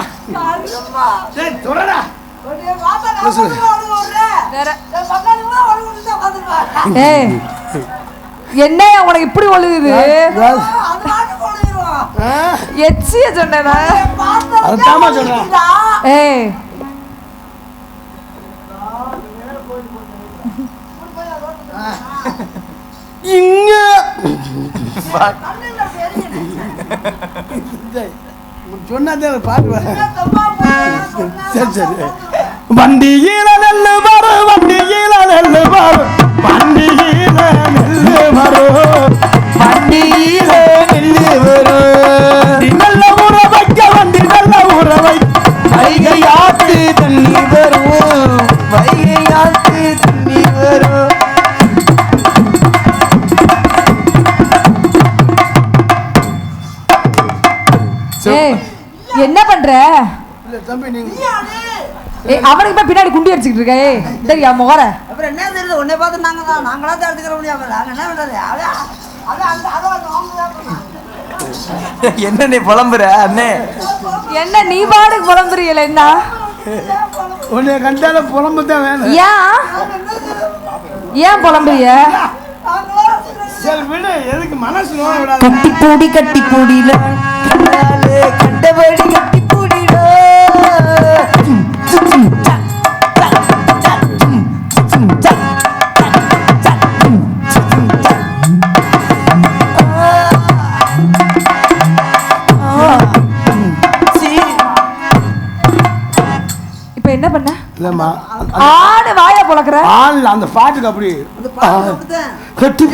அம்மா டேய் தொடடா. ஒரே வாசா நான் ஓடுறே. வேற என் பக்கத்துல ஓடுறது உட்கார்ந்துப்பா. ஏய் என்னையா உனக்கு இப்படி ஒழுகுது? அது வாட்டு போடுறோம். எச்சிய சொன்னேனா? அதுதாம்மா சொல்றேன். ஏய் இங்க சொன்னாதே பாட்டு வர. சரி சரி. வண்டியில நெல்லு பாரு வண்டியில நெல்லு பாரு வண்டியில நெல்லு பாரு வண்டியில நெல்லு வரும். நல்ல ஊற வைக்க வண்டி நல்ல ஊற வை. வைகையாத்து தண்ணி வரும் வைகையாத்து தண்ணி வரும். காட்டுற இல்ல தம்பி நீங்க அவனுக்கு போய் பின்னாடி குண்டி அடிச்சுக்கிட்டு இருக்க தெரியா முகர அப்புறம் என்ன தெரியுது உன்னை பார்த்து நாங்களா தான் எடுத்துக்கிற முடியாது நாங்க என்ன பண்றது என்ன நீ புலம்புற அண்ணே? என்ன நீ பாட்டுக்கு புலம்புறீல என்ன உன்னை கண்டால புலம்பு தான் வேணும். ஏன் புலம்புறிய? சரி விடு, எதுக்கு மனசு நோய விடாத. கட்டி பூடியில கண்டபடி கட்டி பூடிடோ. இப்ப என்ன பண்ண? இல்லம்மா ஆடு வாயை புலக்குற. ஆள் அந்த பாட்டுக்கு அப்படி கட்டி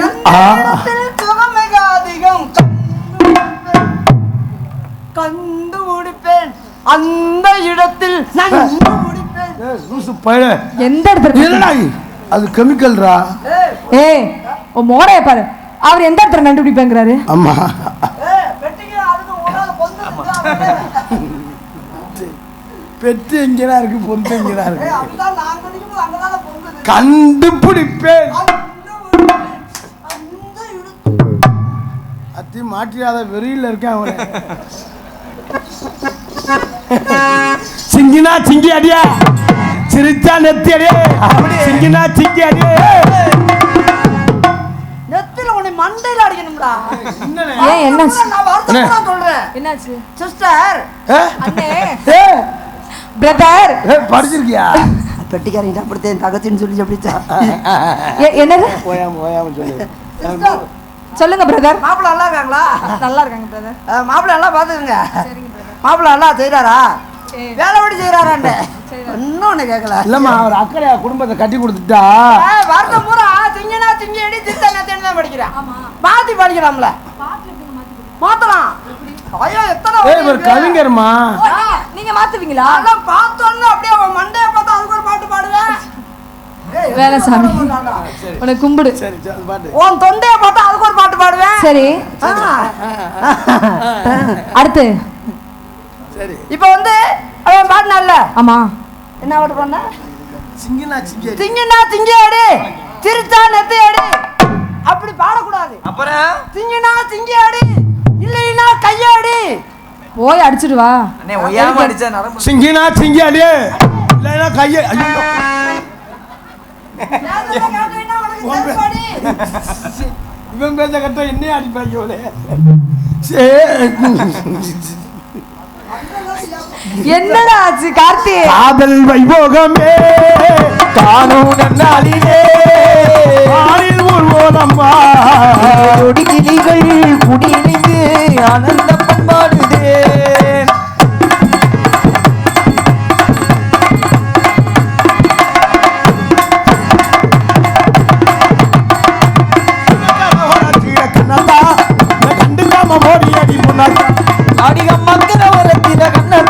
கண்டுபிடிப்பேன் அந்த இடத்தில் எந்த இடத்துல? அது கெமிக்கல்ரா. ஏய் உன் மோரைய பாரு, அவர் எந்த இடத்துல கண்டுபிடிப்பேங்கிறாரு. அம்மா பெத்து எங்கடா இருக்கு, பொந்து எங்கடா இருக்கு? கண்டுபிடிப்பேன். அத்தி மாற்றியாத வெறியில் இருக்கேன் அவனை. சிங்கினா சிங்கி அடியா, சிரிச்சா நெத்தி அடியே, சிங்கினா சிங்கி அடியே. நெத்தில உன்னை மண்டையில அடிக்கணும்டா. ஏன் என்னாச்சு? நான் சொல்றேன். என்னாச்சு சிஸ்டர்? அண்ணே பிரதர் படிச்சிருக்கியா? பெட்டிக்காரங்க அப்படித்தான் தகச்சின்னு சொல்லி அப்படிச்சா. என்னது? ஓயாம சொல்லு. சொல்லுங்க பிரதர். மாப்பிள்ள நல்லா இருக்காங்களா? நல்லா இருக்காங்க பிரதர். மாப்பிள்ள நல்லா பாத்துக்கங்க. சரிங்க பிரதர். மாப்பிள்ள நல்லா செய்யறாரா? வேலை விட்டு செய்யறாரான்னு இன்னொன்னு கேட்கல. இல்லம்மா, அவர் அக்கறையா குடும்பத்தை கட்டி கொடுத்துட்டா வருஷம் பூரா திங்கனா திங்கி அடி திட்டா தான் படிக்கிறேன். மாத்தி படிக்கலாம்ல, மாத்தலாம். ஐயோ எத்தனை ஒரு கவிஞர்மா. நீங்க மாத்துவீங்களா? அதான் பார்த்தோன்னு அப்படியே அவன் மண்டைய பார்த்தா அதுக்கு ஒரு பாட்டு பாடுவேன். வேலை சாமி உனக்கு கும்பிடு. சரி சரி பாட்டு. உன் தொண்டைய பார்த்தா அதுக்கு ஒரு பாட்டு பாடுவேன். சரி அடுத்து சரி இப்போ வந்து அவன் பாடினால. ஆமா என்ன பாட்டு பண்ண? சிங்கினா சிங்கி திங்கினா திங்கி அடி, சிரிச்சா நெத்தி அடி, அப்படி பாடக்கூடாது. அப்புறம் திங்கினா திங்கி அடி, இல்லைன்னா கையாடி. போய் அடிச்சிட்டு வா. அண்ணே ஒய்யாம அடிச்சா நரம்பு. சிங்கினா சிங்கி அடி, இல்லைன்னா கையை. ஐயோ இவன் பேச கட்ட என்னையே அடிப்பாங்க. என்னடா ஆச்சு கார்த்தி? காதல் வைபோகமே காணும் நன்னாளிலே ஆளில் ஊர்வோனம்மா கிளிகள் குடியிணைந்து ஆனந்த பண்பாடுதே. கண்டுக்காம ஓடி அடி முன்னாடி அடிகம் மக்கர வரத்தின கண்ணன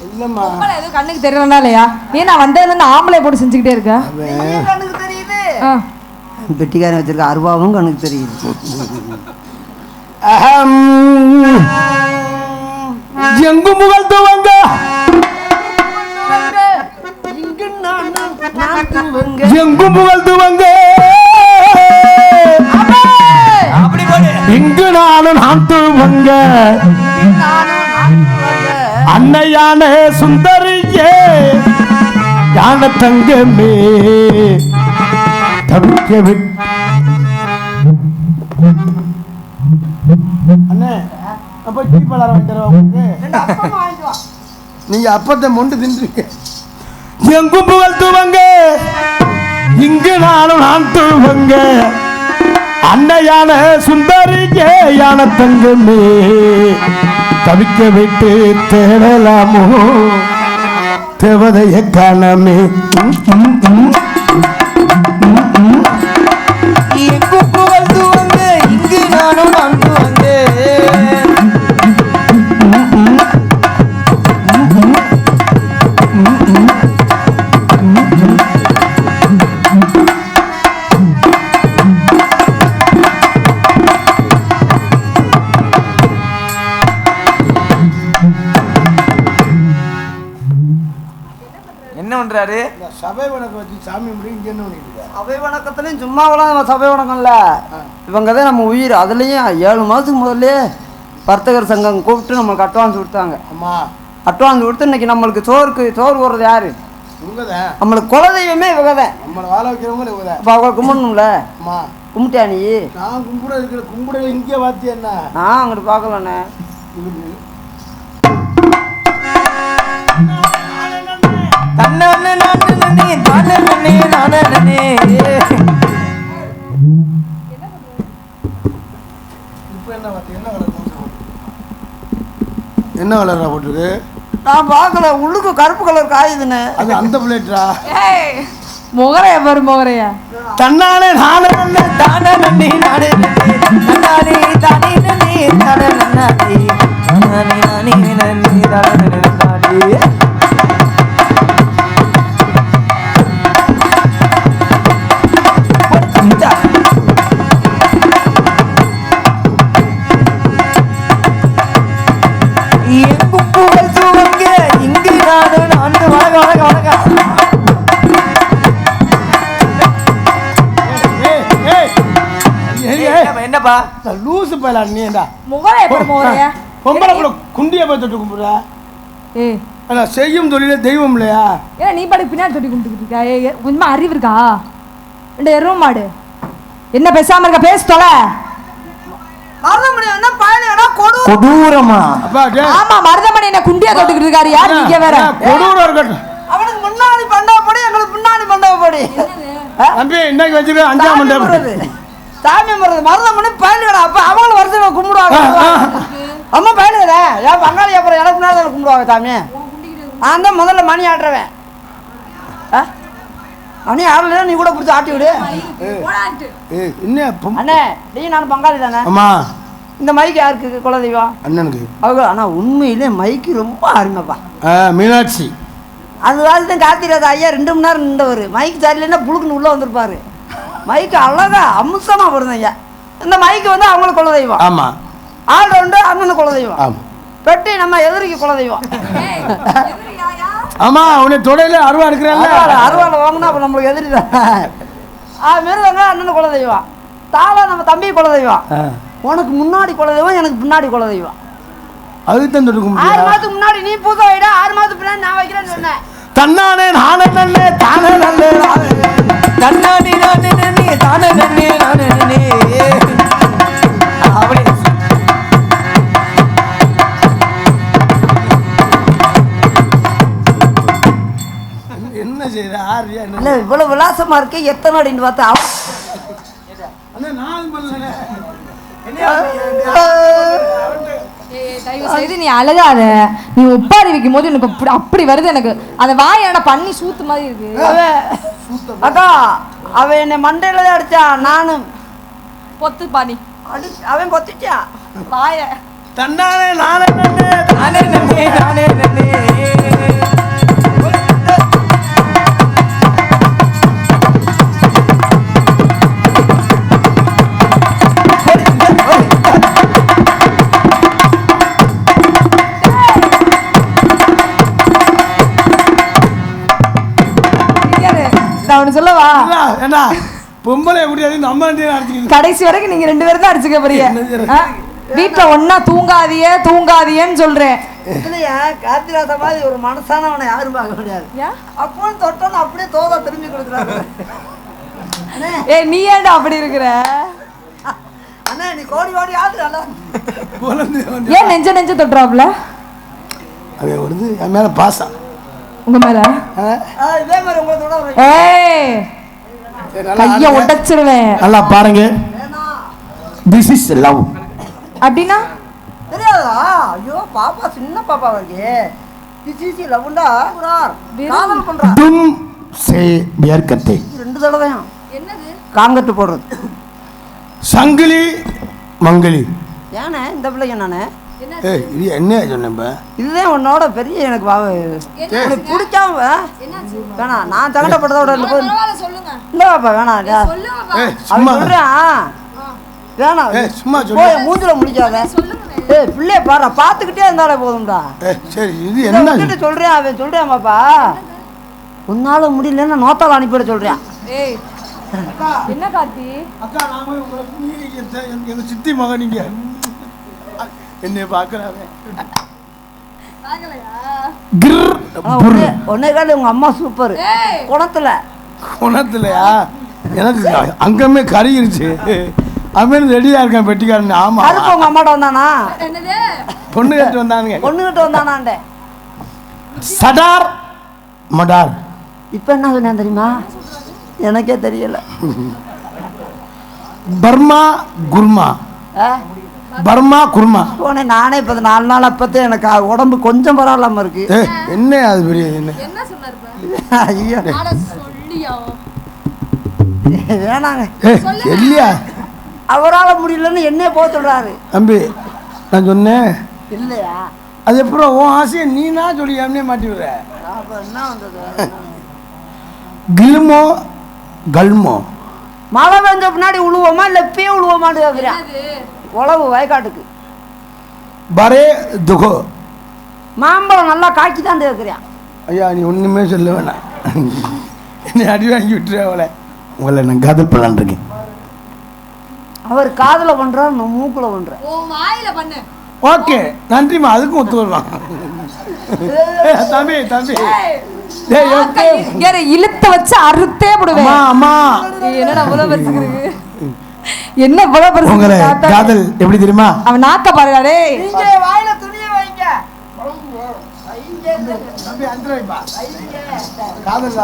இல்லம்மா. கண்ணுக்கு தெரியலனா இல்லையா? நீ நான் வந்ததுல இருந்து ஆம்பளை போட்டு செஞ்சுக்கிட்டே இருக்க. கண்ணுக்கு தெரியுது. பெட்டிக்காரன் வச்சிருக்க அருவாவும் கணக்கு தெரியுது. எங்கு முகழ்ந்து வந்த எங்கு புகழ்ந்து வங்க அப்படி போடு. இங்கு நானும் நான் துவங்க அன்னையான சுந்தரியே யான தங்கமே தவிக்க விட்டு அண்ணே அப்ப டீ பலாரம் வாங்கி தரவா உங்களுக்கு? நீங்க அப்பத்தை மொண்டு தின்றீங்க. எங்கும் புகழ் துவங்க இங்கு நானும் நான் துவங்க அன்னையான சுந்தரியே யான தங்கமே தவிக்க விட்டு தேடலாமோ தேவதைய காணமே எங்கு புகழ்ந்து வந்து இங்கு நானும் வந்து வந்தேன். என்ன பண்றாரு? சபை வணக்கம் வச்சு சாமி முடியும் இங்க என்ன பண்ணிட்டு சபை வணக்கத்துலையும் சும்மாவெல்லாம் சபை வணக்கம்ல, இவங்க தான் நம்ம உயிர். அதுலேயும் 7 மாதத்துக்கு முதல்ல வர்த்தகர் சங்கம் கூப்பிட்டு நம்மளுக்கு அட்வான்ஸ் கொடுத்தாங்க. அம்மா அட்வான்ஸ் கொடுத்து இன்னைக்கு நம்மளுக்கு சோறு போடுறது யாரு? இவங்கதான் நம்மளுக்கு குலதெய்வமே இவங்க தான். நம்மளை வாழ வைக்கிறவங்க இவங்கதான். அப்போ அவங்க கும்பிடணும்ல. அம்மா கும்பிட்டியா நீ? நான் கும்பிட இருக்கிற கும்பிட இங்கே வாத்தி என்ன நான் அங்கிட்டு பார்க்கலண்ணே. தன்னே நானே தானே நன்னே நானே நன்னே. இப்போ என்ன வாத்தி என்ன கலரா போட்டிருக்கு? நான் பார்க்கல, உள்ளுக்கு கருப்பு கலர் காயுதுன்னு. அது அந்த பிளேட்டா? முகரையா பாரு முகரையா. தன்னாலே நானே நன்னே தானே நன்னே நானே நன்னே நன்னானே தானே நன்னே தானே நன்னானே நானே நானே நன்னே தானே நன்னானே. எங்கும் புகழ் சுவங்க இங்கு நானும் நான்கு வணக்கம் வணக்கம் வணக்கம். என்னப்பா லூசு பயலா நீ ஏண்டா முகரையா பாரு முகரையா. பொம்பளை புள்ள குண்டியை போய் தொட்டு கும்பிடுற? ஏய் ஆனா செய்யும் தொழிலே தெய்வம் இல்லையா? ஏன் நீ பாட்டு பின்னாடி தொட்டி கும்பிட்டுக்கிட்டு இருக்கா? கொஞ்சமா அறிவு இருக்கா? இந்த எருவ மாடு என்ன பேசாம இருக்க? பேச தொலை. மருதமணி என்ன பயணிடா கொடூரமா? அப்பா டேய் ஆமா மருதமணி என்ன குண்டியா தொட்டுக்கிட்டு இருக்காரு. யார் நீங்க வேற? கொடூரம் இருக்கட்டும். அவனுக்கு முன்னாடி பண்டாப்படி எங்களுக்கு பின்னாடி பண்டாப்படி தம்பி இன்னைக்கு வச்சுக்க 5ஆம் மண்டபம் சாமி மருதமணி பயணிடா. அப்ப அவங்களும் வருஷம் கும்பிடுவாங்க. அம்மா பயணிடுற ஏன் பங்காளி அப்புறம் எனக்கு முன்னாடி கும்பிடுவாங்க சாமி. நான் தான் முதல்ல மணி ஆடுறவன். மணி ஆடல நீ கூட பிடிச்சி ஆட்டி விடு. ஏய் என்ன அண்ணே நீ நான் பங்காளி தானே. அம்மா இந்த மைக்கு யாருக்கு குலதெய்வம்? அண்ணனுக்கு. அவங்க ஆனால் உண்மையிலே மைக்கு ரொம்ப அருமைப்பா. மீனாட்சி அந்த காலத்து தான் கார்த்திராஜா ஐயா 2 மணி நேரம் நின்றவர். மைக்கு சரியில்லைன்னா புழுக்குன்னு உள்ளே வந்திருப்பாரு. மைக்கு அழகா அம்சமாக வருது ஐயா. இந்த மைக்கு வந்து அவங்களுக்கு குலதெய்வம். ஆமா ஆல்ரவுண்டு அண்ணனுக்கு குலதெய்வம். ஆமா பெட்டி நம்ம எதிரிக்கு குலதெய்வம். ஆமா உன்னை தொடையில அருவா இருக்கிறாங்க. அருவாளை வாங்கினா அப்போ நம்மளுக்கு எதிரி தான். மிருதங்க அண்ணனுக்கு குலதெய்வம். தாளா நம்ம தம்பி குலதெய்வம். உனக்கு முன்னாடி குலதெய்வம், எனக்கு பின்னாடி குலதெய்வம். அதுக்கு தான் தொட்டு 6 கும்பிடுறியா? மாதத்துக்கு முன்னாடி நீ பூசை வைடா, 6 மாதத்துக்கு பின்னாடி நான் வைக்கிறேன்னு சொன்னேன். தன்னானே நானே நன்னே தானே நன்னே தன்னானே நானே நன்னே தானே நன்னே நானே நன்னே. அப்படி என்ன செய்யற ஆரியா என்ன? இல்லை இவ்வளோ விலாசமாக இருக்கு. எத்தனை அடின்னு பார்த்தா அண்ணா நான் பண்ணல. தயவு செய்து நீ அழகாத. நீ ஒப்பாரி வைக்கும் போது எனக்கு அப்படி வருது. எனக்கு அந்த வாய் என்ன பண்ணி சூத்து மாதிரி இருக்கு. அக்கா அவன் என்னை மண்டையில தான் அடிச்சான். நானும் பொத்து பாணி அவன் பொத்திட்டான் வாய. தன்னானே நானே நன்னே தானே நன்னே நானே நன்னே. சொல்லவா? என்ன பொம்பளை முடியாது நம்ம அடிச்சுக்கிட்டு கடைசி வரைக்கும் நீங்க 2 பேரும் தான் அடிச்சுக்க போறீங்க. வீட்டுல ஒன்னா தூங்காதியன்னு சொல்றேன். இல்லையா கார்த்திராஜா மாதிரி ஒரு மனசானவனை யாரும் பார்க்க முடியாது. அப்போ தொட்டோன்னு அப்படியே தோதா திரும்பி கொடுக்குறாரு. நீ ஏன்டா அப்படி இருக்கிற? அண்ணா நீ கோடி கோடி ஆடுறா. ஏன் நெஞ்ச தொட்டுறாப்ல? அவன் வருது என் மேல பாசம். உங்க மேல இதே மாதிரி உங்களோட கைய உடைச்சிருவேன். நல்லா பாருங்க. This is love. அப்படின்னா தெரியாதா? ஐயோ பாப்பா சின்ன பாப்பா இருக்கு. சிசி லவ்ண்டா காதல் பண்றா தும் சே வியர்க்கத்தை 2 தடவையும் காங்கட்டு போடுறது சங்கிலி மங்கிலி. ஏண்ணே இந்த பிள்ளைங்க நானே ஏய் இது என்ன சொன்னப்ப? இதுதான் உன்னோட பெரிய எனக்கு உனக்கு பிடிக்காம வேணாம் நான் சங்கடப்பட்டதோட இல்லப்பா வேணாம் ஏய் அவன் சும்மா சொல்றான் வேணாம் ஏய் சும்மா சொல்லு. போய் மூஞ்சில முடிக்காத ஏய் பிள்ளைய பாரு பார்த்துக்கிட்டே இருந்தாலே போதும்டா ஏய் சரி இது என்ன? சொல்றேன் அவன் சொல்றேன் பாப்பா உன்னால முடியலன்னா நோத்தால அனுப்பிட சொல்றேன் ஏய் என்ன கார்த்தி அக்கா நான் போய் உங்களை எங்க சித்தி மகன் நீங்க என்னைய பாக்குறாங்க. ஒன்னே கால உங்க அம்மா சூப்பர் குணத்துலயா எனக்கு அங்கமே கறியிருச்சு. அவன் ரெடியா இருக்கான் பெட்டிக்காரன். ஆமா அதுக்கு உங்க அம்மாட்ட வந்தானா பொண்ணு கட்டு வந்தானுங்க. பொண்ணு கிட்ட வந்தானாண்டே சடார் மடார். இப்ப என்ன சொன்ன தெரியுமா எனக்கே தெரியல. பர்மா குர்மா பர்மா குர்மா போனே நானே இப்ப 4 நாள் அப்பத்தே எனக்கு உடம்பு கொஞ்சம் பரவாயில்லாம இருக்கு. என்ன அது பெரிய என்ன ஐயா வேணாங்க இல்லையா அவரால் முடியலன்னு என்னைய போக சொல்றாரு. தம்பி நான் சொன்னேன் இல்லையா அது எப்பறம் உன் ஆசையை நீனா சொல்லி எம்னே மாட்டி விடுற. அப்ப என்ன வந்தது கில்மோ கல்மோ மழை பெஞ்ச பின்னாடி உழுவோமா இல்ல இப்பயே உழுவோமான்னு கேட்குறேன். உழவு வயக்காட்டுக்கு பரே துகோ மாம்பழம் நல்லா காய்ச்சி தான் கேட்குறேன். ஐயா நீ ஒன்றுமே சொல்ல வேணாம். என்னை அடி வாங்கி விட்டுரு அவளை. உங்களை நான் காதல் பண்ணலான் இருக்கேன். அவர் காதில் பண்ணுறாரு நான் மூக்கில் பண்ணுறேன். ஓகே நன்றிம்மா அதுக்கும் ஒத்து வருவான். தம்பி தம்பி இழுத்த வச்சு அறுத்தே போடுவேன். அம்மா என்னடா இவ்வளவு பெருசுக்கு என்ன இவ்வளவு பெருசு உங்களை காதல் எப்படி தெரியுமா? அவன் நாக்க பாருடா வாயில துணியை வைங்க தம்பி அன்று வைப்பா காதல்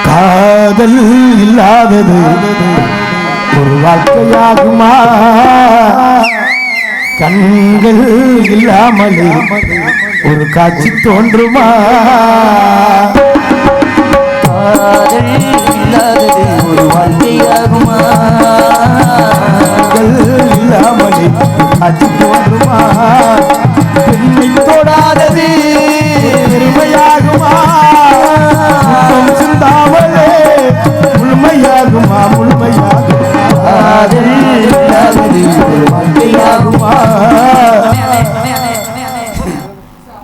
காதல் இல்லாதது ஒரு வாழ்க்கையாகுமா? கண்கள் இல்லாமலே ஒரு காட்சி தோன்றுமா? காதல் இல்லாதது ஒரு வாழ்க்கையாகுமா? கண்கள் இல்லாமலே காட்சி தோன்றுமா? பெண்ணை தொடாதது பெருமையாகுமா? சிந்தாமலே முழுமையாகுமா? முழுமையாகுமா? காதல் இல்லாதது ஒரு வாழ்க்கையாகுமா?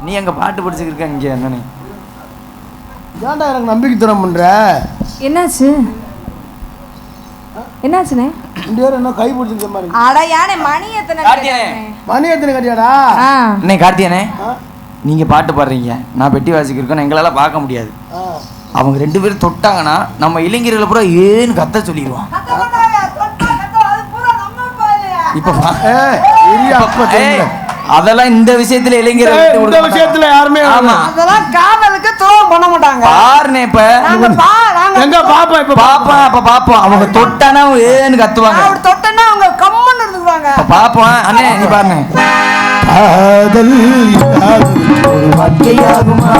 நீ எங்க பாட்டு படிச்சுக்கிருக்க இங்க என்னன்னு ஏன்டா எனக்கு நம்பிக்கை தரம் பண்ற? என்னாச்சு என்னாச்சுனே இந்த பேர் என்ன கை பிடிச்சிருக்க மாதிரி அட யானே மணி எத்தனை மணி எத்தனை கட்டியாடா? அண்ணே கார்த்தியானே நீங்க பாட்டு பாடுறீங்க நான் பெட்டி வாசிக்கிறோம் எங்களால பார்க்க முடியாது. அவங்க 2 பேரும் தொட்டாங்கன்னா நம்ம இளைஞர்களை பூரா ஏன்னு கத்த சொல்லிடுவான். அதெல்லாம் இந்த விஷயத்துல இளைஞர்கள் இந்த விஷயத்துல யாருமே ஆமா அதெல்லாம் காதலுக்கு துரோகம் பண்ண மாட்டாங்க. பாருனே இப்ப எங்க பாப்பா இப்ப பாப்போம் அப்ப பாப்போம் அவங்க தொட்டானா ஏன்னு கத்துவாங்க. அவர் தொட்டனா அவங்க கம்மன்னு இருந்துவாங்க. பாப்போம் அண்ணே நீ பாருனே காதல் ஒரு வாழ்க்கையாகுமா?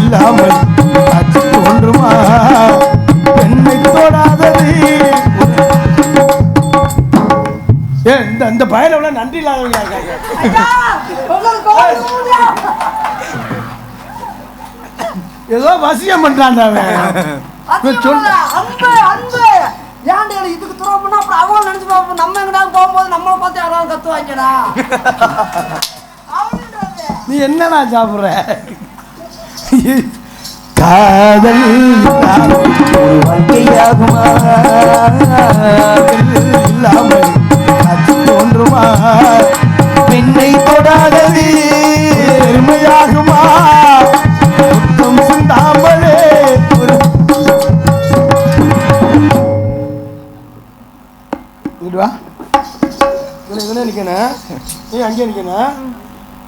இல்லாமல் காட்சி தோன்றுமா? பெண்ணை தொடாதது இந்த பயல உள்ள நன்றி இல்லாதவங்க ஏதோ வசியம் பண்றான் இதுக்கு துரோகம் பண்ணா அப்புறம் அவங்க நினைச்சு பார்ப்போம். நம்ம எங்கடா போகும்போது நம்மளை பார்த்து யாராவது கத்துவாங்கடா. நீ என்னடா சாப்பிடுற? காதல் ஒரு வாழ்க்கையாகுமா? இல்லாமல் காட்சி தோன்றுமா? பெண்ணை தொடாதது பெருமையாகுமா? முத்தம் சிந்தாமலே ஒரு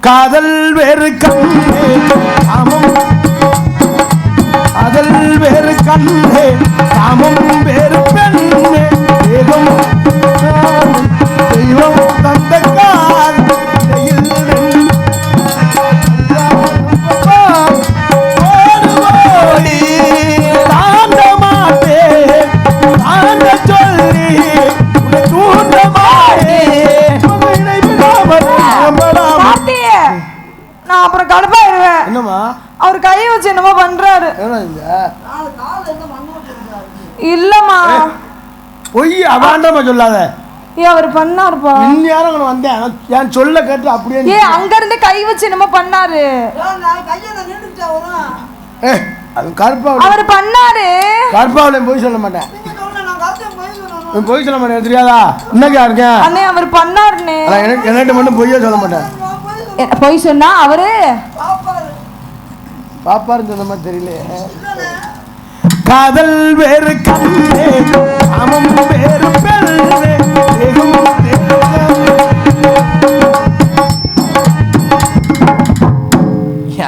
காதல் வேறு கண்ணே காமம் காதல் வேறு கண்ணே காமம் வேறு பெண்ணே பண்ணாரு. என்ன இல்ல இல்லம்மா பொய் அபாண்டமா சொல்லாத. அவர் பண்ணாருப்பா. யாரும் வந்தேன் என் சொல்ல கேட்டு அப்படியே அங்க இருந்து கை வச்சு என்னமோ பண்ணாரு. அது கருப்பா அவர் பண்ணாரு. கருப்பாவில போய் சொல்ல மாட்டேன். போய் சொல்ல மாட்டேன் தெரியாதா? இன்னைக்கு இருக்கேன் அண்ணே அவர் பண்ணாருனே. எனக்கு என்னட்ட மட்டும் பொய்யே சொல்ல மாட்டேன். பொய் சொன்னா அவரு பாப்பாருன்னு சொன்ன மாதிரி தெரியல. காதல் வேறு கண்ணே அவன் வேறு பெண்ணே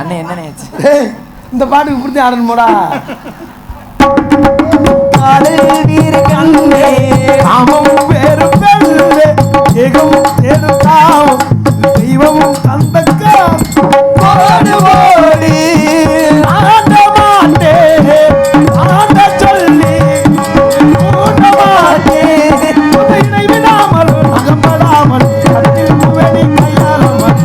அண்ணே என்ன இந்த பாட்டுக்கு புரிஞ்சு ஆடணும் போடா. காதல் வேறு கண்ணே அவன் வேறு பெண்ணே ஏகம் வேறு தாம் தெய்வம் தந்தக்கா ஓடு ஓடி ஆண்ட மாட்டே ஆண்ட சொல்லி ஊண்ட மாட்டே உன்னை விடாமல் அகம்படாமல் கட்டில் குவடி கையாளமல்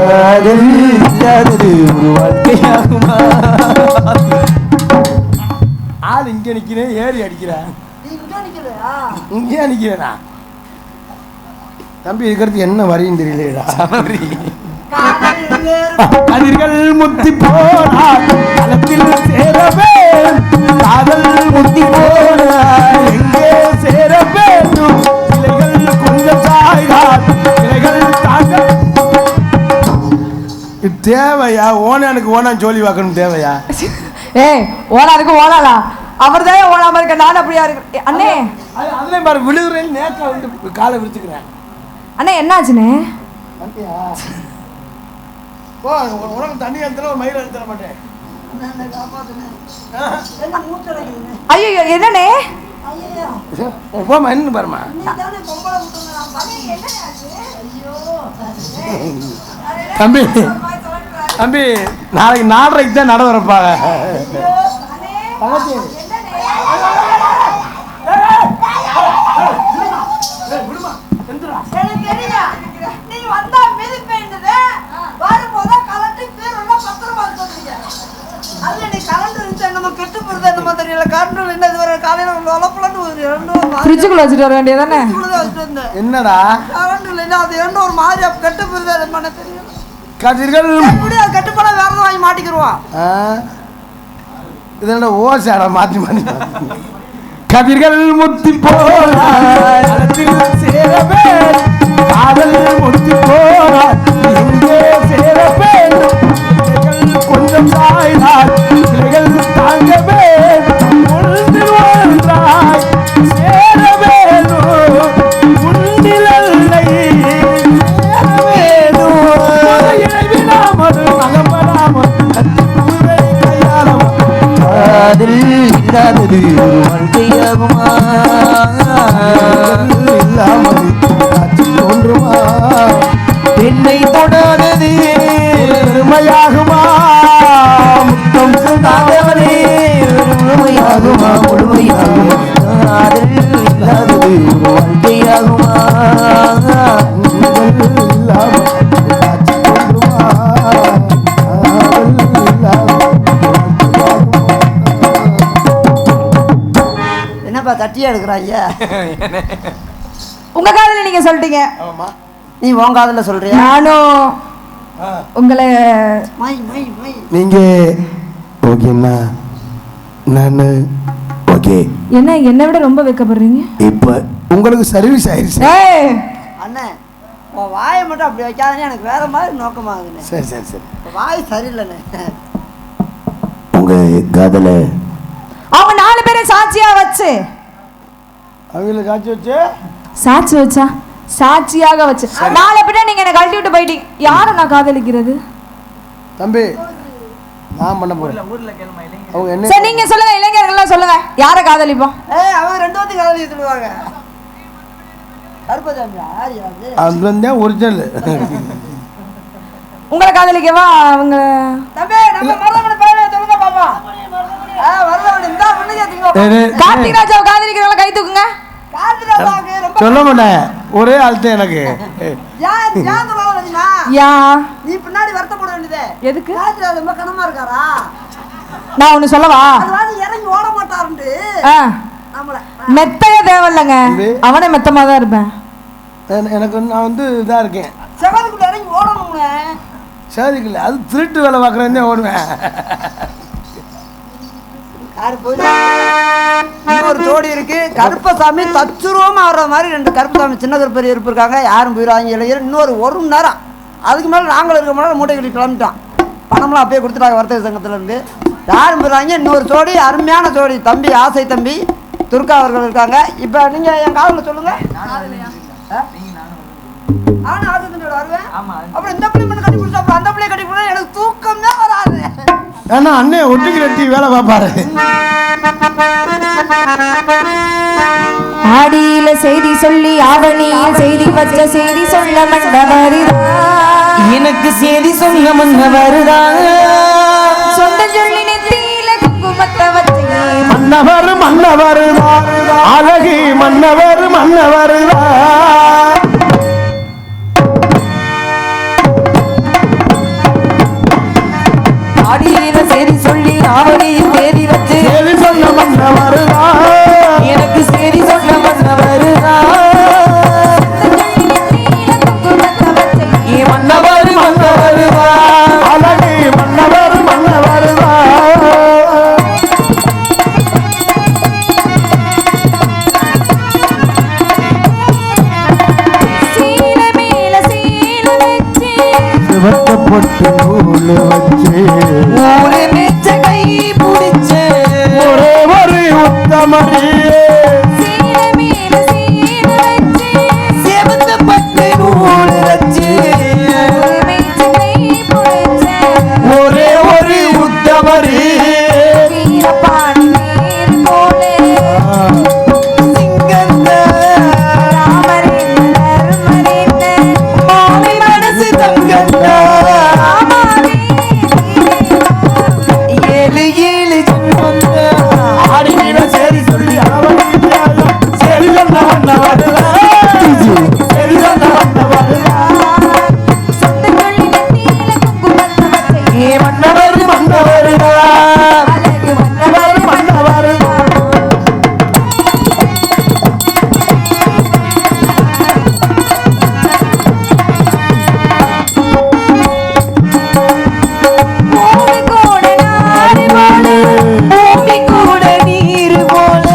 காதல் இல்லாதது ஒரு வாழ்க்கையாகுமா? ஆள் இங்க நிக்கிறேன் ஏறி அடிக்கிறேன். இங்கே நிக்கிறேனா தம்பி? இருக்கிறது என்ன வரின்னு தெரியலையா? கதிர்கள் முத்தி போனால் களத்தில் சேரவே காதல் முத்தி போனால் எங்கே சேர வேண்டும்? இலைகள் கொஞ்சம் சாய்ந்தால் இலைகள் தாங்க தேவையா? ஓனானுக்கு ஓனான் ஜோலி வாக்கணும் தேவையா? ஏய் ஓனாருக்கு ஓனாலா? அவர் தான் ஓனாம இருக்க. நான் அப்படியா இருக்கு அண்ணே? அதுலேயும் பாரு விழுகுறேன்னு நேற்று வந்து காலை விரிச்சுக்கிறேன். அண்ணே என்னாச்சுண்ணே? ஓ உனக்கு தண்ணி எடுத்துற ஒரு மயில எடுத்துற மாட்டேன். ஐயோ என்னண்ணே? போமா என்ன பாருமா. தம்பி தம்பி நாளைக்கு 4:30க்கு தான் நட வரப்பாங்க. ஃப்ரிட்ஜுக்குள்ள வச்சுட்டு வர வேண்டியதானே? என்னடா கதிர்கள் கட்டுப்பட வேற வாங்கி மாட்டிக்கிடுவான். இதோட ஓசாட மாற்றி மாற்றி கதிர்கள் முத்தி போனால் சேரவே காதல் முத்தி போனால் எங்கே சேர வேண்டும்? கொஞ்சம் சாய்ந்தால் இலைகள் தாங்கவே ஒன்றில் ஒன்றாய் சேர வேண்டும். உன்னிலை சேர வேண்டும். இறைவிடாமல் அகப்படாமல் கட்டிக்குவே கையாளவும் காதல் இல்லாதது ஒரு வாழ்க்கையாகுமா? இல்லாமல் காட்சி தோன்றுமா? பெண்ணை தொடாதது பெருமையாகுமா? முத்தம் சொல்லாதவனே ஒரு முழுமையாகுமா? முழுமையாகுமா? காதல் இல்லாதது ஒரு வாழ்க்கையாகுமா? இல்லாமல் காட்சி தோன்றுமா? என்னப்பா தட்டியா எடுக்கிறாங்க? உங்க காதல நீங்க சொல்லிட்டீங்க. நீ உன் காதல சொல்றியா? நானும் உங்களை மை மை மை நீங்க ஓகேண்ணா நான் ஓகே. என்ன என்னை விட ரொம்ப வெக்கப்படுறீங்க? இப்போ உங்களுக்கு சர்வீஸ் ஆயிடுச்சு. ஏய் அண்ணே உன் வாயை மட்டும் அப்படி வைக்காதே, எனக்கு வேற மாதிரி நோக்கமாகுதுண்ணே. சரி சரி சரி. வாய் சரியில்லைண்ணே. உங்க காதல அவங்க 4 பேரை சாட்சியா வச்சு அவங்கள காட்சி வச்சு சாட்சி வச்சா சாட்சியாக வச்சு 4 பேரை நீங்க என்ன கழட்டி விட்டு போயிட்டீங்க. யாரை நான் காதலிக்கிறது? தம்பி நான் பண்ண போறேன். அவங்க என்ன சரி நீங்க சொல்லுங்க, இளைஞர்கள்லாம் சொல்லுங்க, யாரை காதலிப்போம்? அவங்க 2 பேர்த்தையும் காதலி சொல்லுவாங்க. கருப்பசாமியா யாரு? அதுல ஒரிஜினல். உங்களை காதலிக்கவா அவங்க? தம்பி நம்ம மரதமணி பையனை சொல்லுங்க பாப்பா. மரதமணி இந்த முன்னுக்கு திங்க. கார்த்திக் ராஜாவை காதலிக்கிறவங்கள கை தூக்குங்க. கார்த்திக் ராஜாவுக்கு ரொம்ப சொல்ல மாட்டேன், ஒரே ஆள்தான் எனக்கு. ஏன் சொல்லலாம்? யா நீ பின்னாடி வருத்தப்பட வேண்டியதே. எதுக்கு? கார்த்திக் ராஜா ரொம்ப கனமா இருக்காரா? நான் ஒண்ணு சொல்லவா? அது இறங்கி ஓட மாட்டாருண்டு நம்மள. மெத்தைய தேவையில்லைங்க, அவனே மெத்தமா தான் இருப்பேன். எனக்கு நான் வந்து இதாக இருக்கேன், செவனுக்குள்ள இறங்கி ஓடணும்ல. சாதிக்கல, அது திருட்டு வேலை பார்க்குறேன் ஓடுவேன். இன்னொரு ஜோடி இருக்கு, கருப்பசாமி தச்சுருவமா ஆடுற மாதிரி 2 கருப்பசாமி சின்ன கருப்பரி இருப்பாங்க. யாரும் போயிடுவாங்க இளைஞர். இன்னொரு 1 மணி நேரம், அதுக்கு மேலே நாங்களும் இருக்க முடியாது. மூட்டை கட்டி கிளம்பிட்டோம். பணம்லாம் அப்பயே கொடுத்துட்டாங்க வர்த்தக சங்கத்துல இருந்து. யாரும் போயிடுவாங்க. இன்னொரு ஜோடி, அருமையான ஜோடி, தம்பி ஆசை தம்பி துர்கா அவர்கள் இருக்காங்க. இப்போ நீங்க என் காலில் சொல்லுங்க. நானும் ஆசை தம்பியோட வருவேன். அப்புறம் இந்த பிள்ளை மட்டும் கட்டி பிடிச்சா, அப்புறம் அந்த பிள்ளைய கட்டி பிடிச்சா எனக்கு தூக்கம் தான் வராது. ஏன்னா அண்ணே ஒட்டுக்கு ரெட்டி வேலை பார்ப்பாரு. ஆடியில செய்தி சொல்லி ஆவணியில் செய்தி வச்ச செய்தி சொல்ல மன்னவருதா, எனக்கு செய்தி சொல்ல மன்னவருதா, சொந்த சொல்லி நெத்தியில குங்குமத்தை வச்சு மன்னவர் மன்னவருதா, அழகி மன்னவர் மன்னவருதா. ஆடியில செய்தி சொல்லி ஆவணியில் தேதி வச்சு செய்தி சொல்ல மன்னவருதா, எனக்கு செய்தி சொல்ல மன்னவருதா, மன்னவர் மன்னவருதா, அழகி மன்னவர் மன்னவருதா. சீல மேல சீல வச்சு சிவத்த பொட்டு நூல் வச்சு ஊரு மெச்ச கை பிடிச்சு ஒரே ஒரு உத்தமரியே சீல மேல சீல வச்சு சேவத்த பட்டு நூல் வச்சு மேய்ச்ச கை புடிச்ச ஒரே ஒரு உத்தமரி வீரபாணி மேல் போலே சிங்கந்த ராமரின் தர்மரின் மாலை மனசு தங்கந்த ராமாவே ஏழு ஏழு ஜென்மந்த ஆடின சரி சொல்லி அவன் சரி சொன்ன வண்ண வருதா, சரி சொன்ன வண்ண வருதா. சொந்த சொல்லி நெத்தியில குங்குமத்தை வச்சு ஏ மன்னவர் மன்னவருதா, அழகு மன்னவர் மன்னவருதா. பூமி கூட நாடு போல பூமி கூட நீர் போல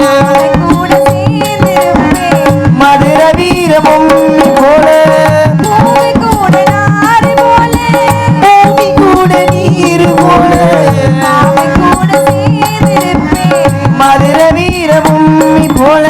நாளை கூட சேர்ந்திருப்பேன் மதுர வீரமும் போல பூமி கூட நாடு போல பூமி கூட நீர் போல நாளை கூட சேர்ந்திருப்பேன் மதுர வீரமும் போல